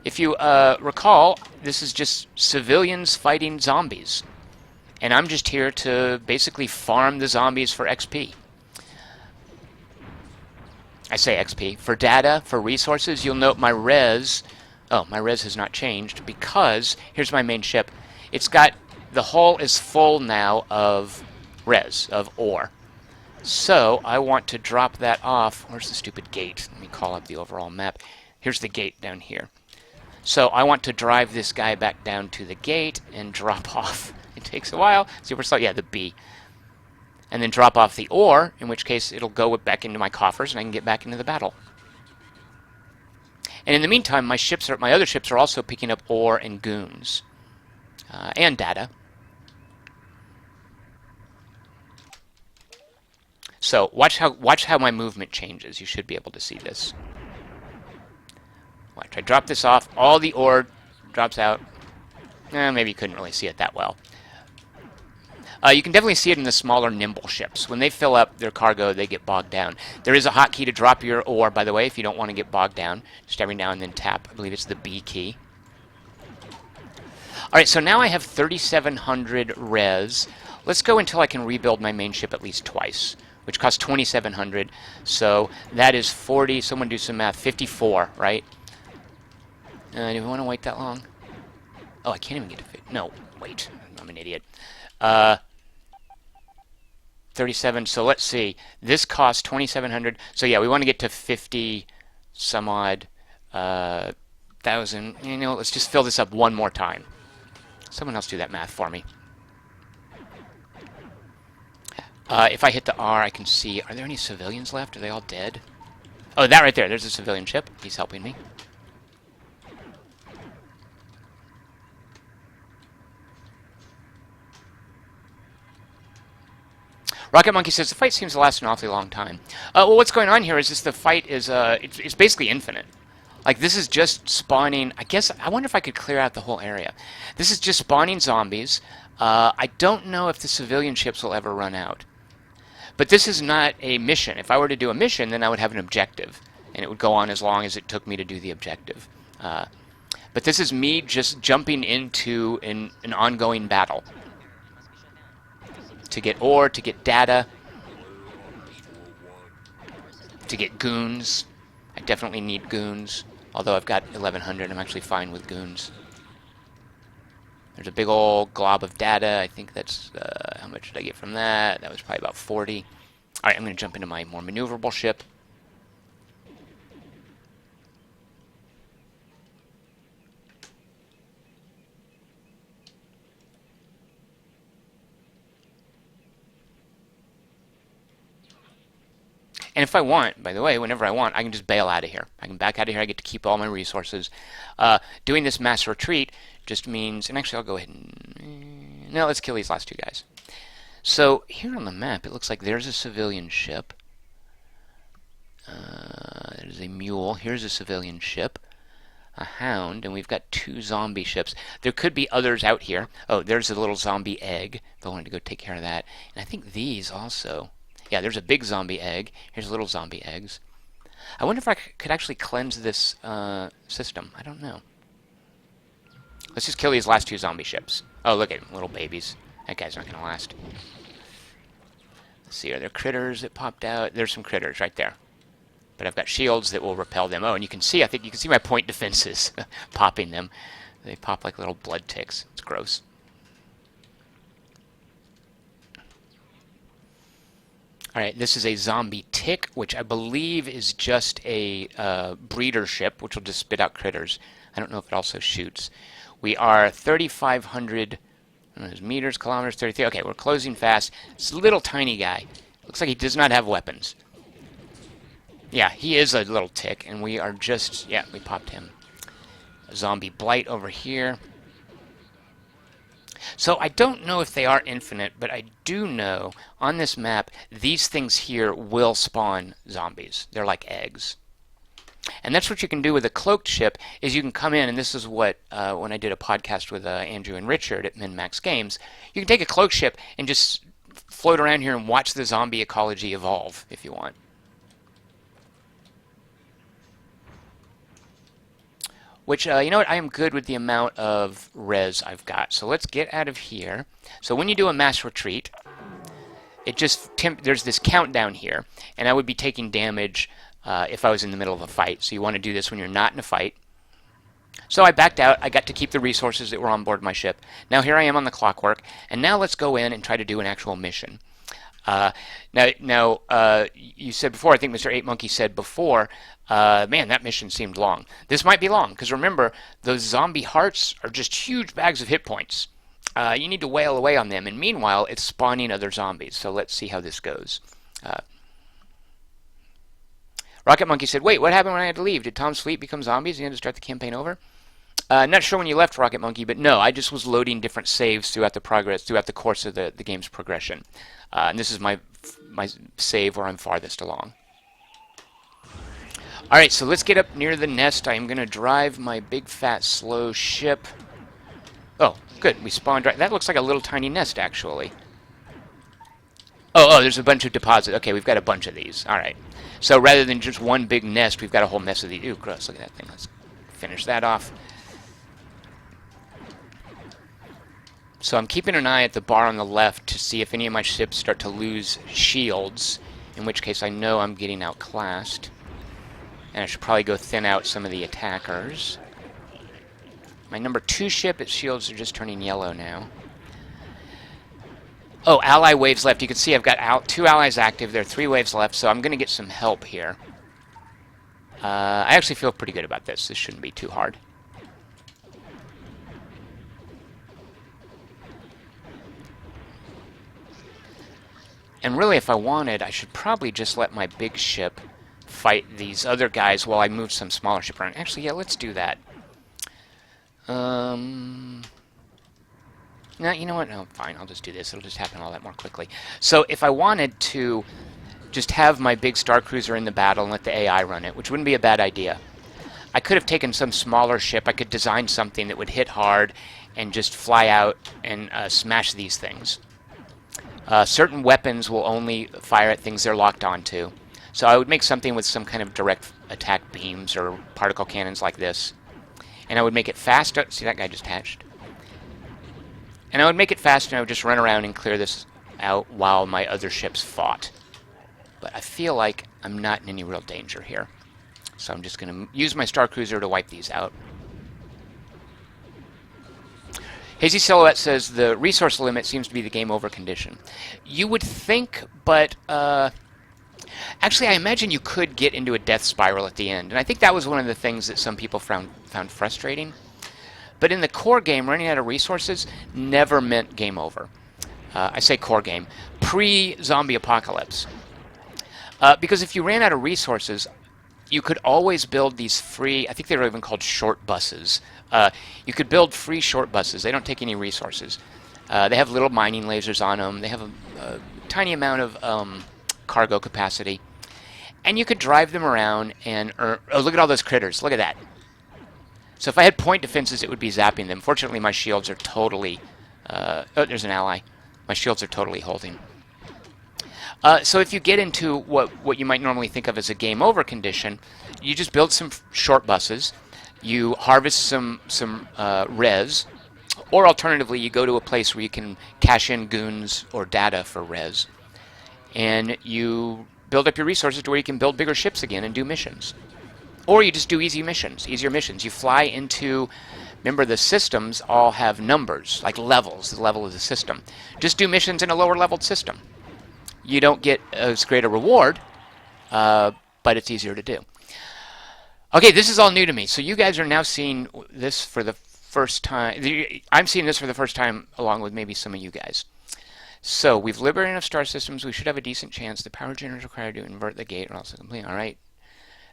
If you recall, this is just civilians fighting zombies. And I'm just here to basically farm the zombies for XP. I say XP. For data, for resources, you'll note my res. Oh, my res has not changed because, here's my main ship. It's got, the hull is full now of res, of ore. So, I want to drop that off. Where's the stupid gate? Let me call up the overall map. Here's the gate down here. So, I want to drive this guy back down to the gate and drop off. It takes a while. Super slow. Yeah, the B. And then drop off the ore, in which case it'll go back into my coffers and I can get back into the battle. And in the meantime, my other ships are also picking up ore and goons. And data. So watch how my movement changes. You should be able to see this. Watch, I drop this off, all the ore drops out. Maybe you couldn't really see it that well. You can definitely see it in the smaller, nimble ships. When they fill up their cargo, they get bogged down. There is a hotkey to drop your ore, by the way, if you don't want to get bogged down. Just every now and then tap. I believe it's the B key. Alright, so now I have 3,700 res. Let's go until I can rebuild my main ship at least twice, which costs 2,700. So that is 40, someone do some math, 54, right? Do we want to wait that long? Oh, I can't even get to fit. No, wait. I'm an idiot. 37, so let's see. This costs 2,700. So yeah, we want to get to 50 some odd thousand. You know, let's just fill this up one more time. Someone else do that math for me. If I hit the R, I can see... Are there any civilians left? Are they all dead? Oh, that right there. There's a civilian ship. He's helping me. Rocket Monkey says, the fight seems to last an awfully long time. Well, what's going on here is just the fight is... it's basically infinite. Like, this is just spawning... I guess... I wonder if I could clear out the whole area. This is just spawning zombies. I don't know if the civilian ships will ever run out. But this is not a mission. If I were to do a mission, then I would have an objective. And it would go on as long as it took me to do the objective. But this is me just jumping into an ongoing battle. To get ore, to get data, to get goons. I definitely need goons. Although I've got 1100, I'm actually fine with goons. There's a big old glob of data. I think that's... how much did I get from that? That was probably about 40. Alright, I'm going to jump into my more maneuverable ship. And if I want, by the way, whenever I want, I can just bail out of here. I can back out of here. I get to keep all my resources. Doing this mass retreat just means... And actually, I'll go ahead and... No, let's kill these last two guys. So, here on the map, it looks like there's a civilian ship. There's a mule. Here's a civilian ship. A hound. And we've got two zombie ships. There could be others out here. Oh, there's a little zombie egg. I wanted to go take care of that. And I think these also... Yeah, there's a big zombie egg. Here's little zombie eggs. I wonder if I could actually cleanse this system. I don't know. Let's just kill these last two zombie ships. Oh, look at them, little babies. That guy's not going to last. Let's see, are there critters that popped out? There's some critters right there. But I've got shields that will repel them. Oh, and you can see, I think you can see my point defenses popping them. They pop like little blood ticks. It's gross. Alright, this is a zombie tick, which I believe is just a breeder ship, which will just spit out critters. I don't know if it also shoots. We are 3,500 meters, kilometers, 33. Okay, we're closing fast. This little tiny guy. Looks like he does not have weapons. Yeah, he is a little tick, and we are just... Yeah, we popped him. A zombie blight over here. So I don't know if they are infinite, but I do know on this map these things here will spawn zombies. They're like eggs. And that's what you can do with a cloaked ship, is you can come in, and this is what, when I did a podcast with Andrew and Richard at MinMax Games, you can take a cloaked ship and just float around here and watch the zombie ecology evolve, if you want. Which, you know what, I am good with the amount of res I've got. So let's get out of here. So when you do a mass retreat, it just there's this countdown here, and I would be taking damage if I was in the middle of a fight. So you want to do this when you're not in a fight. So I backed out. I got to keep the resources that were on board my ship. Now here I am on the clockwork, and now let's go in and try to do an actual mission. Now, you said before, I think Mr. 8 Monkey said before, man, that mission seemed long. This might be long, because remember, those zombie hearts are just huge bags of hit points. You need to wail away on them, and meanwhile, it's spawning other zombies. So let's see how this goes. Rocket Monkey said, wait, what happened when I had to leave? Did Tom's fleet become zombies and you had to start the campaign over? Not sure when you left, Rocket Monkey, but no, I just was loading different saves throughout the course of the game's progression. And this is my save where I'm farthest along. Alright, so let's get up near the nest. I am going to drive my big, fat, slow ship. Oh, good. We spawned right... That looks like a little tiny nest, actually. Oh, there's a bunch of deposits. Okay, we've got a bunch of these. Alright. So rather than just one big nest, we've got a whole mess of these. Ooh, gross. Look at that thing. Let's finish that off. So I'm keeping an eye at the bar on the left to see if any of my ships start to lose shields, in which case I know I'm getting outclassed. And I should probably go thin out some of the attackers. My number 2 ship, its shields are just turning yellow now. Oh, ally waves left. You can see I've got 2 allies active. There are 3 waves left, so I'm going to get some help here. I actually feel pretty good about this. This shouldn't be too hard. And really, if I wanted, I should probably just let my big ship fight these other guys while I move some smaller ship around. Actually, yeah, let's do that. No, you know what? No, fine, I'll just do this. It'll just happen all that more quickly. So if I wanted to just have my big Star Cruiser in the battle and let the AI run it, which wouldn't be a bad idea, I could have taken some smaller ship. I could design something that would hit hard and just fly out and smash these things. Certain weapons will only fire at things they're locked onto. So I would make something with some kind of direct attack beams or particle cannons like this. And I would make it fast. See, that guy just hatched. And I would make it fast, and I would just run around and clear this out while my other ships fought. But I feel like I'm not in any real danger here. So I'm just going to use my Star Cruiser to wipe these out. Hazy Silhouette says the resource limit seems to be the game over condition. You would think, but actually I imagine you could get into a death spiral at the end. And I think that was one of the things that some people found frustrating. But in the core game, running out of resources never meant game over. I say core game, pre-zombie apocalypse. Because if you ran out of resources, you could always build these free, I think they were even called short buses. You could build free short buses. They don't take any resources. They have little mining lasers on them. They have a tiny amount of cargo capacity. And you could drive them around and oh, look at all those critters. Look at that. So if I had point defenses, it would be zapping them. Fortunately, my shields are totally... oh, there's an ally. My shields are totally holding. So if you get into what you might normally think of as a game over condition, you just build some short buses, you harvest some res, or alternatively you go to a place where you can cash in goons or data for res, and you build up your resources to where you can build bigger ships again and do missions. Or you just do easier missions. You fly into... Remember, the systems all have numbers, like levels, the level of the system. Just do missions in a lower-leveled system. You don't get as great a reward, but it's easier to do. Okay, this is all new to me. So you guys are now seeing this for the first time. I'm seeing this for the first time along with maybe some of you guys. So we've liberated enough star systems. We should have a decent chance. The power generators required to invert the gate or else it's complete. All right.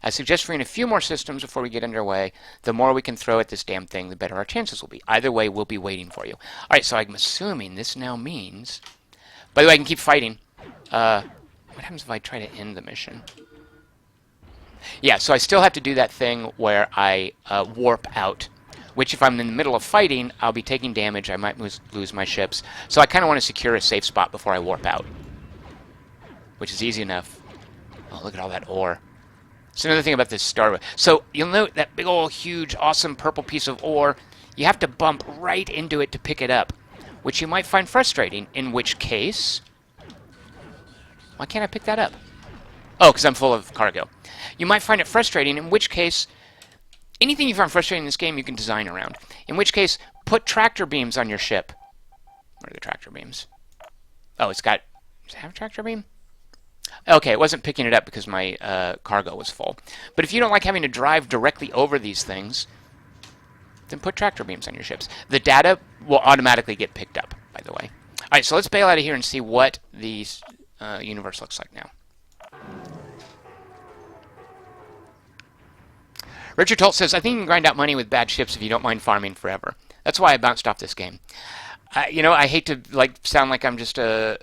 I suggest freeing a few more systems before we get underway. The more we can throw at this damn thing, the better our chances will be. Either way, we'll be waiting for you. All right, so I'm assuming this now means... By the way, I can keep fighting. What happens if I try to end the mission? Yeah, so I still have to do that thing where I warp out, which if I'm in the middle of fighting, I'll be taking damage. I might lose my ships. So I kind of want to secure a safe spot before I warp out, which is easy enough. Oh, look at all that ore. So another thing about this star... So you'll note that big old huge awesome purple piece of ore, you have to bump right into it to pick it up, which you might find frustrating, in which case... Why can't I pick that up? Oh, because I'm full of cargo. You might find it frustrating, in which case... Anything you find frustrating in this game, you can design around. In which case, put tractor beams on your ship. Where are the tractor beams? Oh, it's got... Does it have a tractor beam? Okay, it wasn't picking it up because my cargo was full. But if you don't like having to drive directly over these things, then put tractor beams on your ships. The data will automatically get picked up, by the way. All right, so let's bail out of here and see what the universe looks like now. Richard Holt says, I think you can grind out money with bad ships if you don't mind farming forever. That's why I bounced off this game. You know, I hate to sound like I'm just a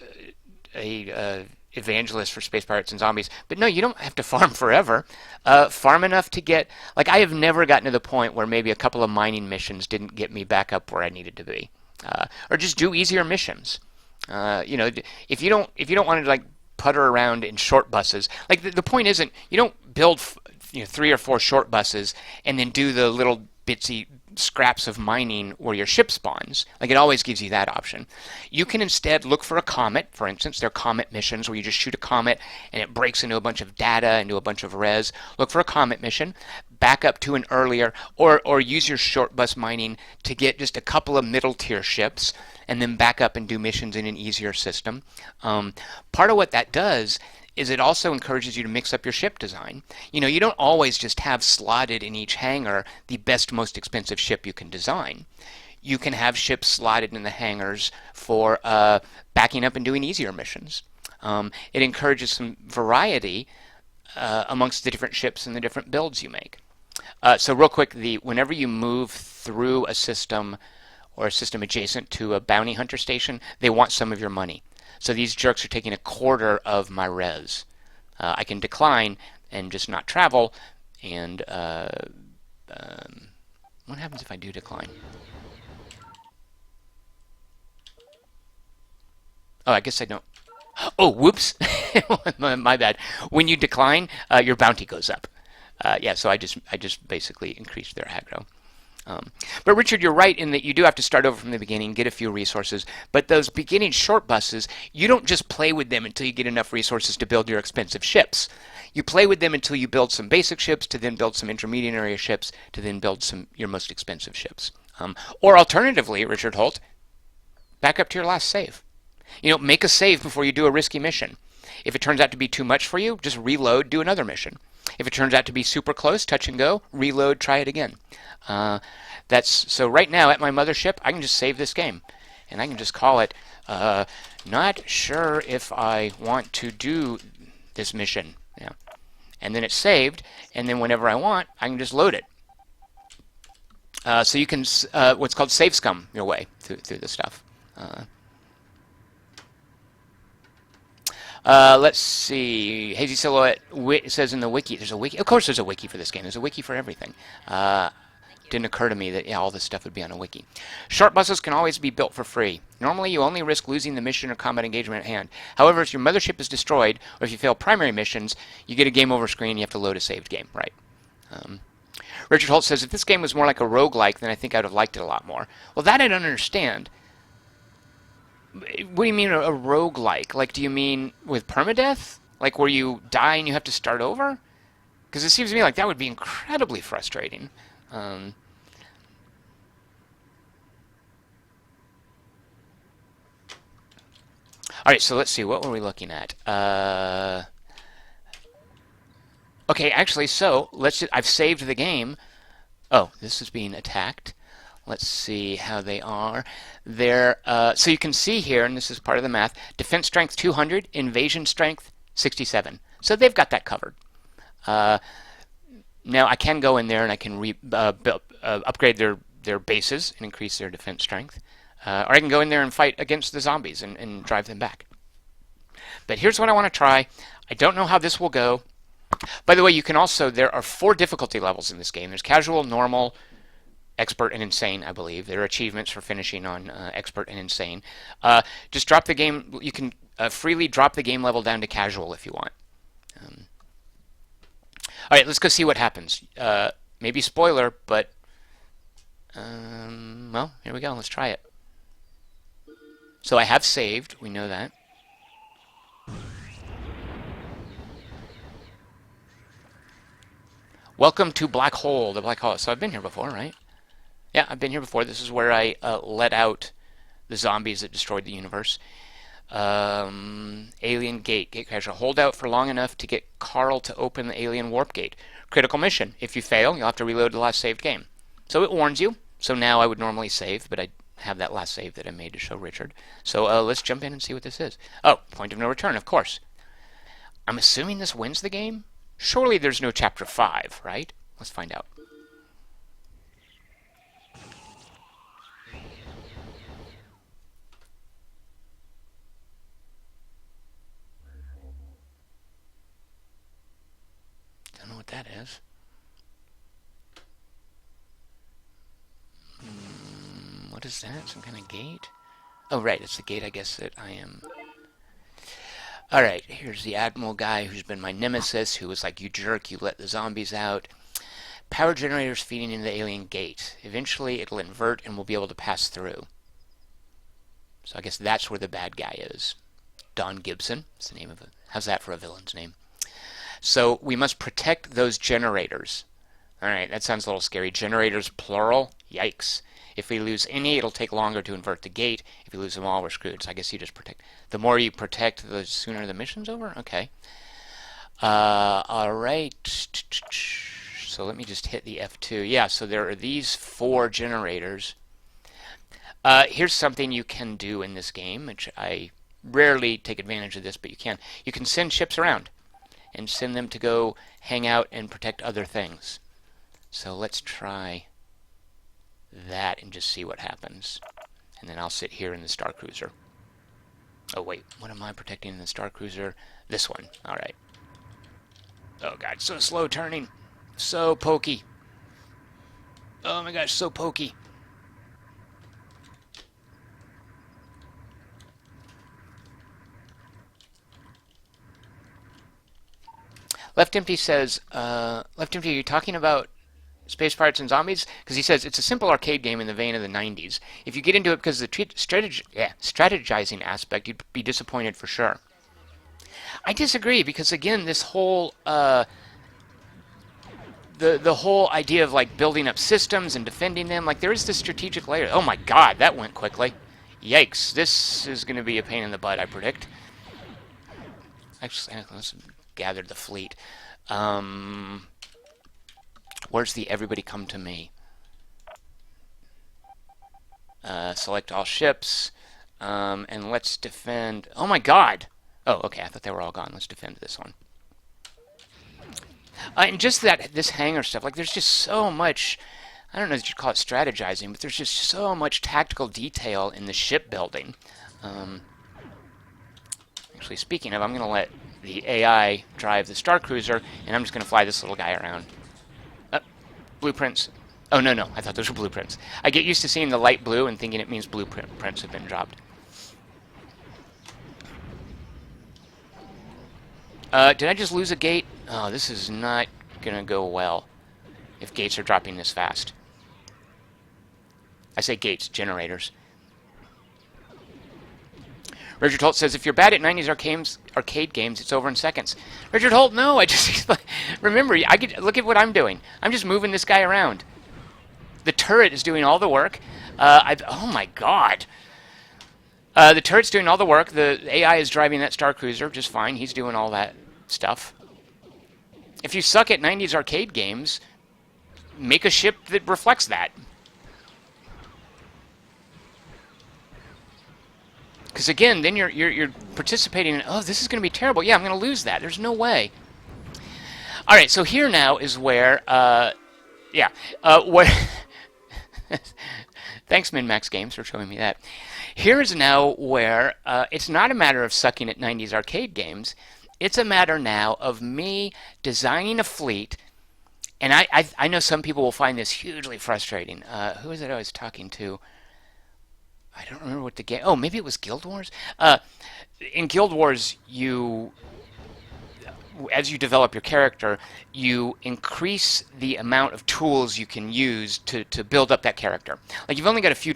evangelist for space pirates and zombies, but no, you don't have to farm forever. Farm enough to get... Like, I have never gotten to the point where maybe a couple of mining missions didn't get me back up where I needed to be. Or just do easier missions. You know, if you don't want to, like, putter around in short buses... Like, the point isn't... You don't build... 3 or 4 short buses and then do the little bitsy scraps of mining where your ship spawns. Like, it always gives you that option. You can instead look for a comet. For instance, there are comet missions where you just shoot a comet and it breaks into a bunch of data, into a bunch of res. Look for a comet mission, back up to an earlier, or use your short bus mining to get just a couple of middle tier ships and then back up and do missions in an easier system. Part of what that does is it also encourages you to mix up your ship design. You know, you don't always just have slotted in each hangar the best, most expensive ship you can design. You can have ships slotted in the hangars for backing up and doing easier missions. It encourages some variety amongst the different ships and the different builds you make. So real quick, whenever you move through a system or a system adjacent to a bounty hunter station, they want some of your money. So these jerks are taking a quarter of my res. I can decline and just not travel. And what happens if I do decline? Oh, I guess I don't. Oh, whoops. My bad. When you decline, your bounty goes up. Yeah, so I just basically increased their aggro. But Richard, you're right in that you do have to start over from the beginning, get a few resources. But those beginning short buses, you don't just play with them until you get enough resources to build your expensive ships. You play with them until you build some basic ships, to then build some intermediate area ships, to then build your most expensive ships. Or alternatively, Richard Holt, back up to your last save. Make a save before you do a risky mission. If it turns out to be too much for you, just reload, do another mission. If it turns out to be super close, touch and go, reload, try it again. So right now at my mothership, I can just save this game. And I can just call it, not sure if I want to do this mission. Yeah. And then it's saved, and then whenever I want, I can just load it. So you can, what's called save scum your way through this stuff. Let's see. Hazy Silhouette says in the wiki, there's a wiki. Of course there's a wiki for this game. There's a wiki for everything. Didn't occur to me that all this stuff would be on a wiki. Short buses can always be built for free. Normally you only risk losing the mission or combat engagement at hand. However, if your mothership is destroyed, or if you fail primary missions, you get a game over screen, you have to load a saved game. Right. Richard Holt says, if this game was more like a roguelike, then I think I would have liked it a lot more. Well, that I don't understand. What do you mean a roguelike? Like, do you mean with permadeath? Like where you die and you have to start over? Because it seems to me like that would be incredibly frustrating. Alright, so let's see. What were we looking at? Okay, actually, so I've saved the game. Oh, this is being attacked. Let's see how they are. So you can see here, and this is part of the math, defense strength 200, invasion strength 67. So they've got that covered. Now I can go in there and I can upgrade their bases and increase their defense strength. Or I can go in there and fight against the zombies and drive them back. But here's what I want to try. I don't know how this will go. By the way, there are 4 difficulty levels in this game. There's casual, normal, expert, and insane, I believe. There are achievements for finishing on expert and insane. Just drop the game. You can freely drop the game level down to casual if you want. All right, let's go see what happens. Maybe spoiler, but well, here we go. Let's try it. So I have saved. We know that. Welcome to Black Hole, the Black Hole. So I've been here before, right? Yeah, I've been here before. This is where I let out the zombies that destroyed the universe. Alien gate. Gatecrasher. Hold out for long enough to get Carl to open the alien warp gate. Critical mission. If you fail, you'll have to reload the last saved game. So it warns you. So now I would normally save, but I have that last save that I made to show Richard. So let's jump in and see what this is. Oh, point of no return, of course. I'm assuming this wins the game? Surely there's no Chapter 5, right? Let's find out. Don't know what that is. What is that? Some kind of gate? Oh, right. It's the gate, I guess, that I am... Alright, here's the Admiral guy who's been my nemesis, who was like, you jerk, you let the zombies out. Power generators feeding into the alien gate. Eventually, it'll invert and we'll be able to pass through. So I guess that's where the bad guy is. Don Gibson is the name of it. How's that for a villain's name? So we must protect those generators. Alright, that sounds a little scary. Generators, plural? Yikes. If we lose any, it'll take longer to invert the gate. If we lose them all, we're screwed. So I guess you just protect. The more you protect, the sooner the mission's over? Okay. Alright. So let me just hit the F2. Yeah, so there are these 4 generators. Here's something you can do in this game, which I rarely take advantage of this, but you can. You can send ships around and send them to go hang out and protect other things. So let's try that and just see what happens. And then I'll sit here in the Star Cruiser. Oh wait, what am I protecting in the Star Cruiser? This one. All right. Oh god, so slow turning. So pokey. Oh my gosh, so pokey. Left Empty says, Left Empty, are you talking about Space Pirates and Zombies? Because he says it's a simple arcade game in the vein of the 90s. If you get into it because of the strategizing aspect, you'd be disappointed for sure. I disagree because again, this whole the whole idea of like building up systems and defending them, like there is this strategic layer. Oh my god, that went quickly. Yikes, this is going to be a pain in the butt, I predict. Actually, let's gather the fleet. Where's the everybody come to me? Select all ships, and let's defend. Oh my god! Oh, okay, I thought they were all gone. Let's defend this one. And just this hangar stuff, like there's just so much, I don't know if you'd call it strategizing, but there's just so much tactical detail in the shipbuilding. Actually, speaking of, I'm going to let the AI drive the Star Cruiser, and I'm just going to fly this little guy around. Blueprints. Oh, no, I thought those were blueprints. I get used to seeing the light blue and thinking it means blueprints have been dropped. Did I just lose a gate? Oh, this is not going to go well if gates are dropping this fast. I say gates, generators. Richard Holt says, if you're bad at 90s arcade games, it's over in seconds. Richard Holt, no, I just... Remember, look at what I'm doing. I'm just moving this guy around. The turret is doing all the work. Oh my god. The turret's doing all the work. The AI is driving that Star Cruiser just fine. He's doing all that stuff. If you suck at 90s arcade games, make a ship that reflects that. Because again, then you're participating in, oh, this is going to be terrible. Yeah, I'm going to lose that. There's no way. All right, so here now is where, where... Thanks, MinMax Games, for showing me that. Here is now where it's not a matter of sucking at 90s arcade games. It's a matter now of me designing a fleet, and I know some people will find this hugely frustrating. Who is it I was talking to? I don't remember what the game... Oh, maybe it was Guild Wars? In Guild Wars, as you develop your character, you increase the amount of tools you can use to build up that character. Like, you've only got a few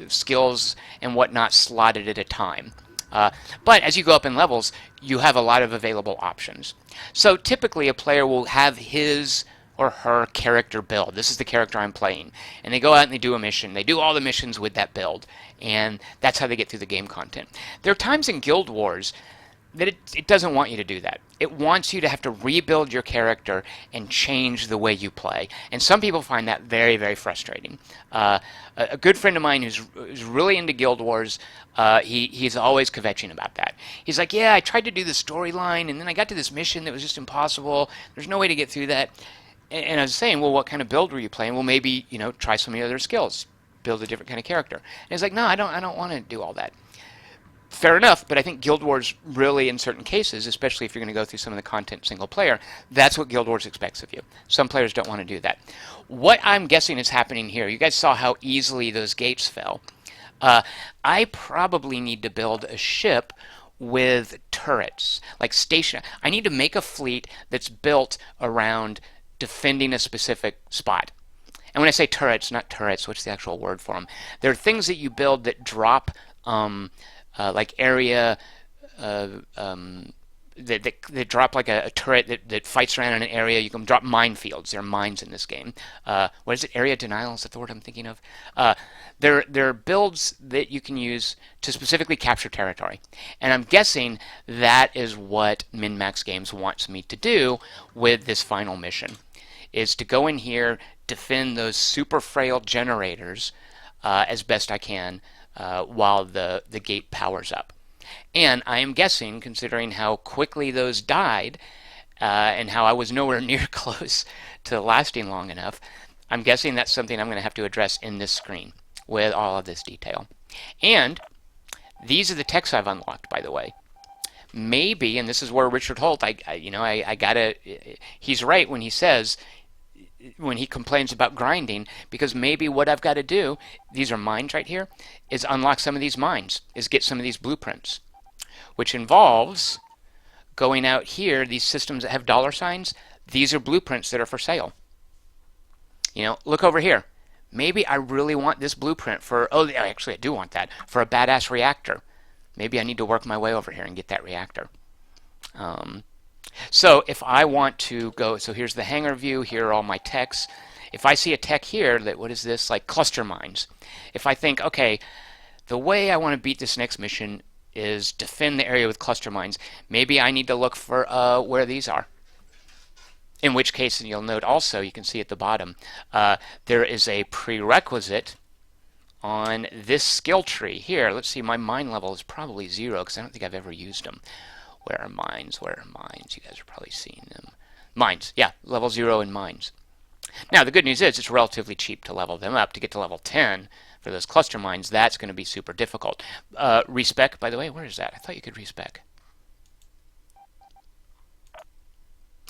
skills and whatnot slotted at a time. But as you go up in levels, you have a lot of available options. So typically a player will have his or her character build. This is the character I'm playing. And they go out and they do a mission. They do all the missions with that build. And that's how they get through the game content. There are times in Guild Wars that it doesn't want you to do that. It wants you to have to rebuild your character and change the way you play. And some people find that very, very frustrating. A good friend of mine who's really into Guild Wars, he's always kvetching about that. He's like, yeah, I tried to do the storyline, and then I got to this mission that was just impossible. There's no way to get through that. And I was saying, well, what kind of build were you playing? Well, maybe, try some of your other skills. Build a different kind of character. And he's like, no, I don't want to do all that. Fair enough, but I think Guild Wars really, in certain cases, especially if you're going to go through some of the content single player, that's what Guild Wars expects of you. Some players don't want to do that. What I'm guessing is happening here, you guys saw how easily those gates fell. I probably need to build a ship with turrets, like station. I need to make a fleet that's built around defending a specific spot. And when I say turrets, not turrets, what's the actual word for them? They're things that you build that drop like area that drop like a turret that fights around in an area. You can drop minefields. There are mines in this game. What is it? Area denial is that the word I'm thinking of? They're builds that you can use to specifically capture territory. And I'm guessing that is what MinMax Games wants me to do with this final mission, is to go in here, defend those super frail generators as best I can while the gate powers up. And I am guessing, considering how quickly those died, and how I was nowhere near close to lasting long enough, I'm guessing that's something I'm going to have to address in this screen with all of this detail. And these are the techs I've unlocked, by the way. Maybe, and this is where Richard Holt, I gotta, he's right when he says, when he complains about grinding, because maybe what I've got to do, these are mines right here, is unlock some of these mines, is get some of these blueprints, which involves going out here, these systems that have dollar signs, these are blueprints that are for sale. Look over here. Maybe I really want this blueprint for, oh, actually I do want that, for a badass reactor. Maybe I need to work my way over here and get that reactor. So if I want to go, so here's the hangar view, here are all my techs. If I see a tech here, that what is this, like cluster mines. If I think, okay, the way I want to beat this next mission is defend the area with cluster mines, maybe I need to look for where these are. In which case, and you'll note also, you can see at the bottom, there is a prerequisite on this skill tree here. Let's see, my mine level is probably 0 because I don't think I've ever used them. Where are mines? Where are mines? You guys are probably seeing them. Mines, yeah, level 0 in mines. Now, the good news is it's relatively cheap to level them up. To get to level 10 for those cluster mines, that's going to be super difficult. Respec, by the way, where is that? I thought you could respec.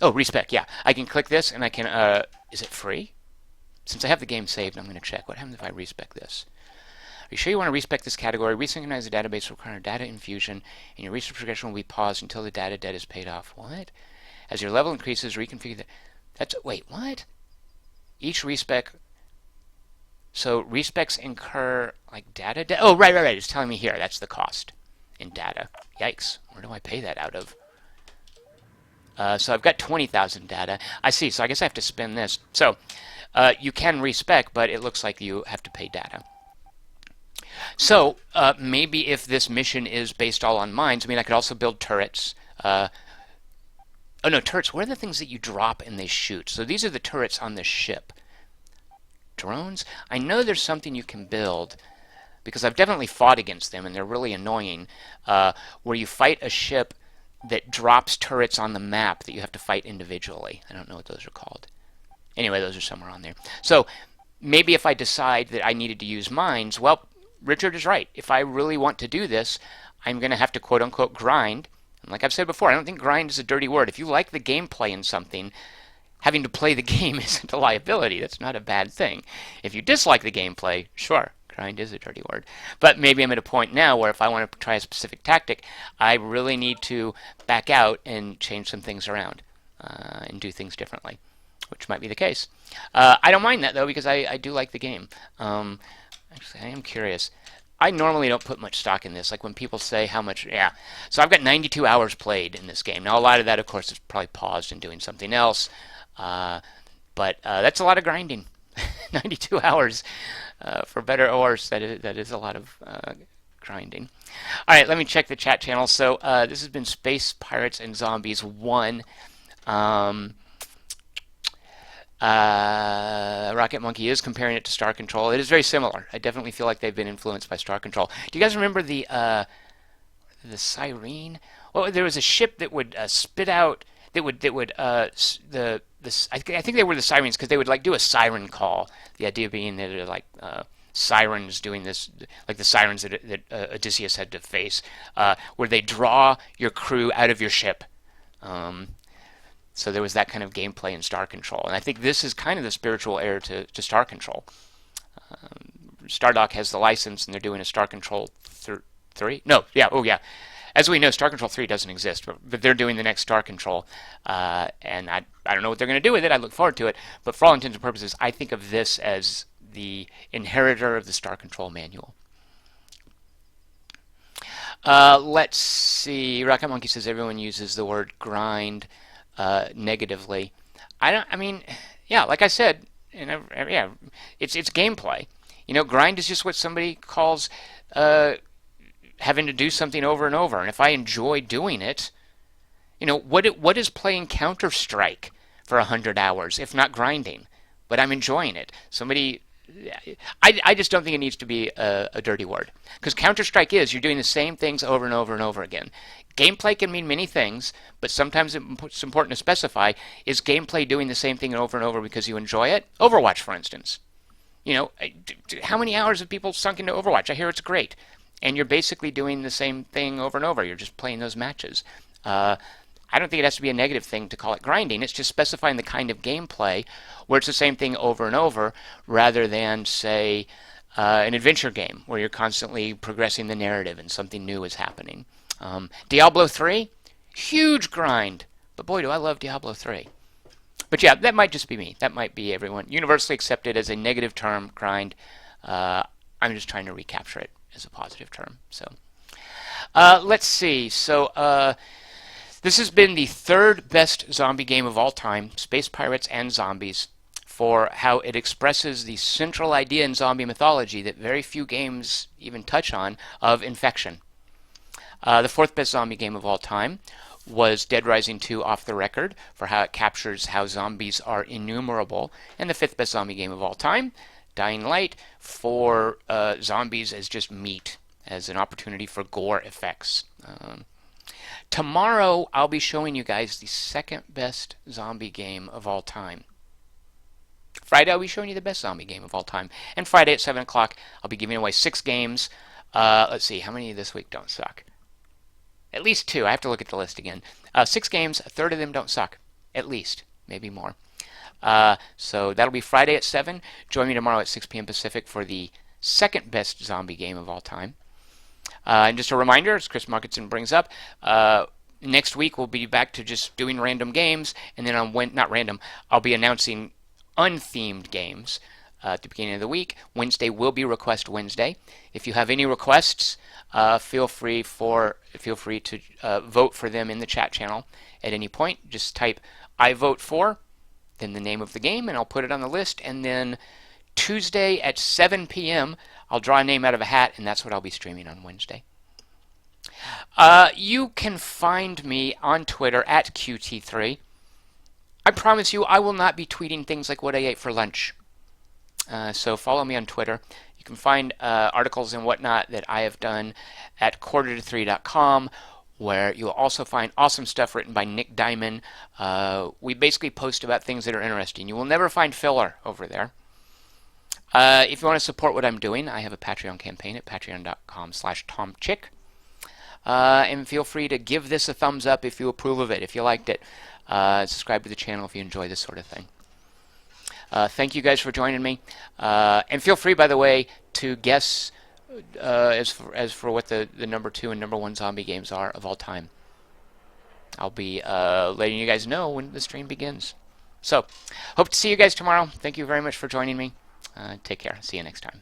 Oh, respec, yeah. I can click this and I can, is it free? Since I have the game saved, I'm going to check. What happens if I respec this? Are you sure you want to respec this category? Resynchronize the database will require data infusion, and your research progression will be paused until the data debt is paid off. What? As your level increases, reconfigure that. That's, wait, what? Each respec, so respecs incur, like, data debt? Oh, right. It's telling me here. That's the cost in data. Yikes. Where do I pay that out of? So I've got 20,000 data. I see, so I guess I have to spend this. So you can respec, but it looks like you have to pay data. So maybe if this mission is based all on mines, I mean, I could also build turrets. Oh no, turrets, what are the things that you drop and they shoot? So these are the turrets on this ship. Drones? I know there's something you can build, because I've definitely fought against them, and they're really annoying, where you fight a ship that drops turrets on the map that you have to fight individually. I don't know what those are called. Anyway, those are somewhere on there. So maybe if I decide that I needed to use mines, well, Richard is right. If I really want to do this, I'm going to have to quote-unquote grind. And like I've said before, I don't think grind is a dirty word. If you like the gameplay in something, having to play the game isn't a liability. That's not a bad thing. If you dislike the gameplay, sure, grind is a dirty word. But maybe I'm at a point now where if I want to try a specific tactic, I really need to back out and change some things around and do things differently, which might be the case. I don't mind that, though, because I do like the game. Actually, I am curious. I normally don't put much stock in this, like when people say how much, yeah. So I've got 92 hours played in this game. Now, a lot of that, of course, is probably paused and doing something else, but that's a lot of grinding. 92 hours, for better or worse, that is a lot of grinding. All right, let me check the chat channel. So this has been Space Pirates and Zombies 1. Rocket Monkey is comparing it to Star Control. It is very similar. I definitely feel like they've been influenced by Star Control. Do you guys remember the Siren? Well, there was a ship that would spit out. I think they were the sirens because they would like do a siren call. The idea being that they're like sirens doing this, like the sirens that Odysseus had to face, where they draw your crew out of your ship. So there was that kind of gameplay in Star Control. And I think this is kind of the spiritual heir to Star Control. Stardock has the license, and they're doing a Star Control 3? No, yeah, oh yeah. As we know, Star Control 3 doesn't exist, but they're doing the next Star Control. And I don't know what they're going to do with it. I look forward to it. But for all intents and purposes, I think of this as the inheritor of the Star Control manual. Let's see. Rocket Monkey says everyone uses the word grind negatively. I mean, yeah, like I said, yeah, it's gameplay. Grind is just what somebody calls having to do something over and over. And if I enjoy doing it, what is playing Counter-Strike for 100 hours if not grinding? But I'm enjoying it. Somebody I just don't think it needs to be a dirty word. Because Counter-Strike is, you're doing the same things over and over and over again. Gameplay can mean many things, but sometimes it's important to specify, is gameplay doing the same thing over and over because you enjoy it? Overwatch, for instance. You know, how many hours have people sunk into Overwatch? I hear it's great. And you're basically doing the same thing over and over. You're just playing those matches. I don't think it has to be a negative thing to call it grinding. It's just specifying the kind of gameplay where it's the same thing over and over rather than, say, an adventure game where you're constantly progressing the narrative and something new is happening. Diablo 3, huge grind. But boy, do I love Diablo 3. But yeah, that might just be me. That might be everyone. Universally accepted as a negative term, grind. I'm just trying to recapture it as a positive term. So let's see. So this has been the third best zombie game of all time, Space Pirates and Zombies, for how it expresses the central idea in zombie mythology that very few games even touch on of infection. The fourth best zombie game of all time was Dead Rising 2 Off the Record for how it captures how zombies are innumerable. And the fifth best zombie game of all time, Dying Light, for zombies as just meat, as an opportunity for gore effects. Tomorrow, I'll be showing you guys the second best zombie game of all time. Friday, I'll be showing you the best zombie game of all time. And Friday at 7 o'clock, I'll be giving away 6 games. Let's see, how many this week don't suck? At least 2. I have to look at the list again. 6 games, a third of them don't suck. At least. Maybe more. So that'll be Friday at 7. Join me tomorrow at 6 p.m. Pacific for the second best zombie game of all time. And just a reminder, as Chris Markinson brings up, next week we'll be back to just doing random games, and then not random, I'll be announcing unthemed games at the beginning of the week. Wednesday will be Request Wednesday. If you have any requests, feel free to vote for them in the chat channel at any point. Just type "I vote for," then the name of the game, and I'll put it on the list. And then Tuesday at 7 p.m. I'll draw a name out of a hat, and that's what I'll be streaming on Wednesday. You can find me on Twitter at QT3. I promise you I will not be tweeting things like what I ate for lunch. So follow me on Twitter. You can find articles and whatnot that I have done at quarter-to-3.com, where you'll also find awesome stuff written by Nick Diamond. We basically post about things that are interesting. You will never find filler over there. If you want to support what I'm doing, I have a Patreon campaign at patreon.com/TomChick. And feel free to give this a thumbs up if you approve of it, if you liked it. Subscribe to the channel if you enjoy this sort of thing. Thank you guys for joining me. And feel free, by the way, to guess as for what the number 2 and number 1 zombie games are of all time. I'll be letting you guys know when the stream begins. So, hope to see you guys tomorrow. Thank you very much for joining me. Take care. See you next time.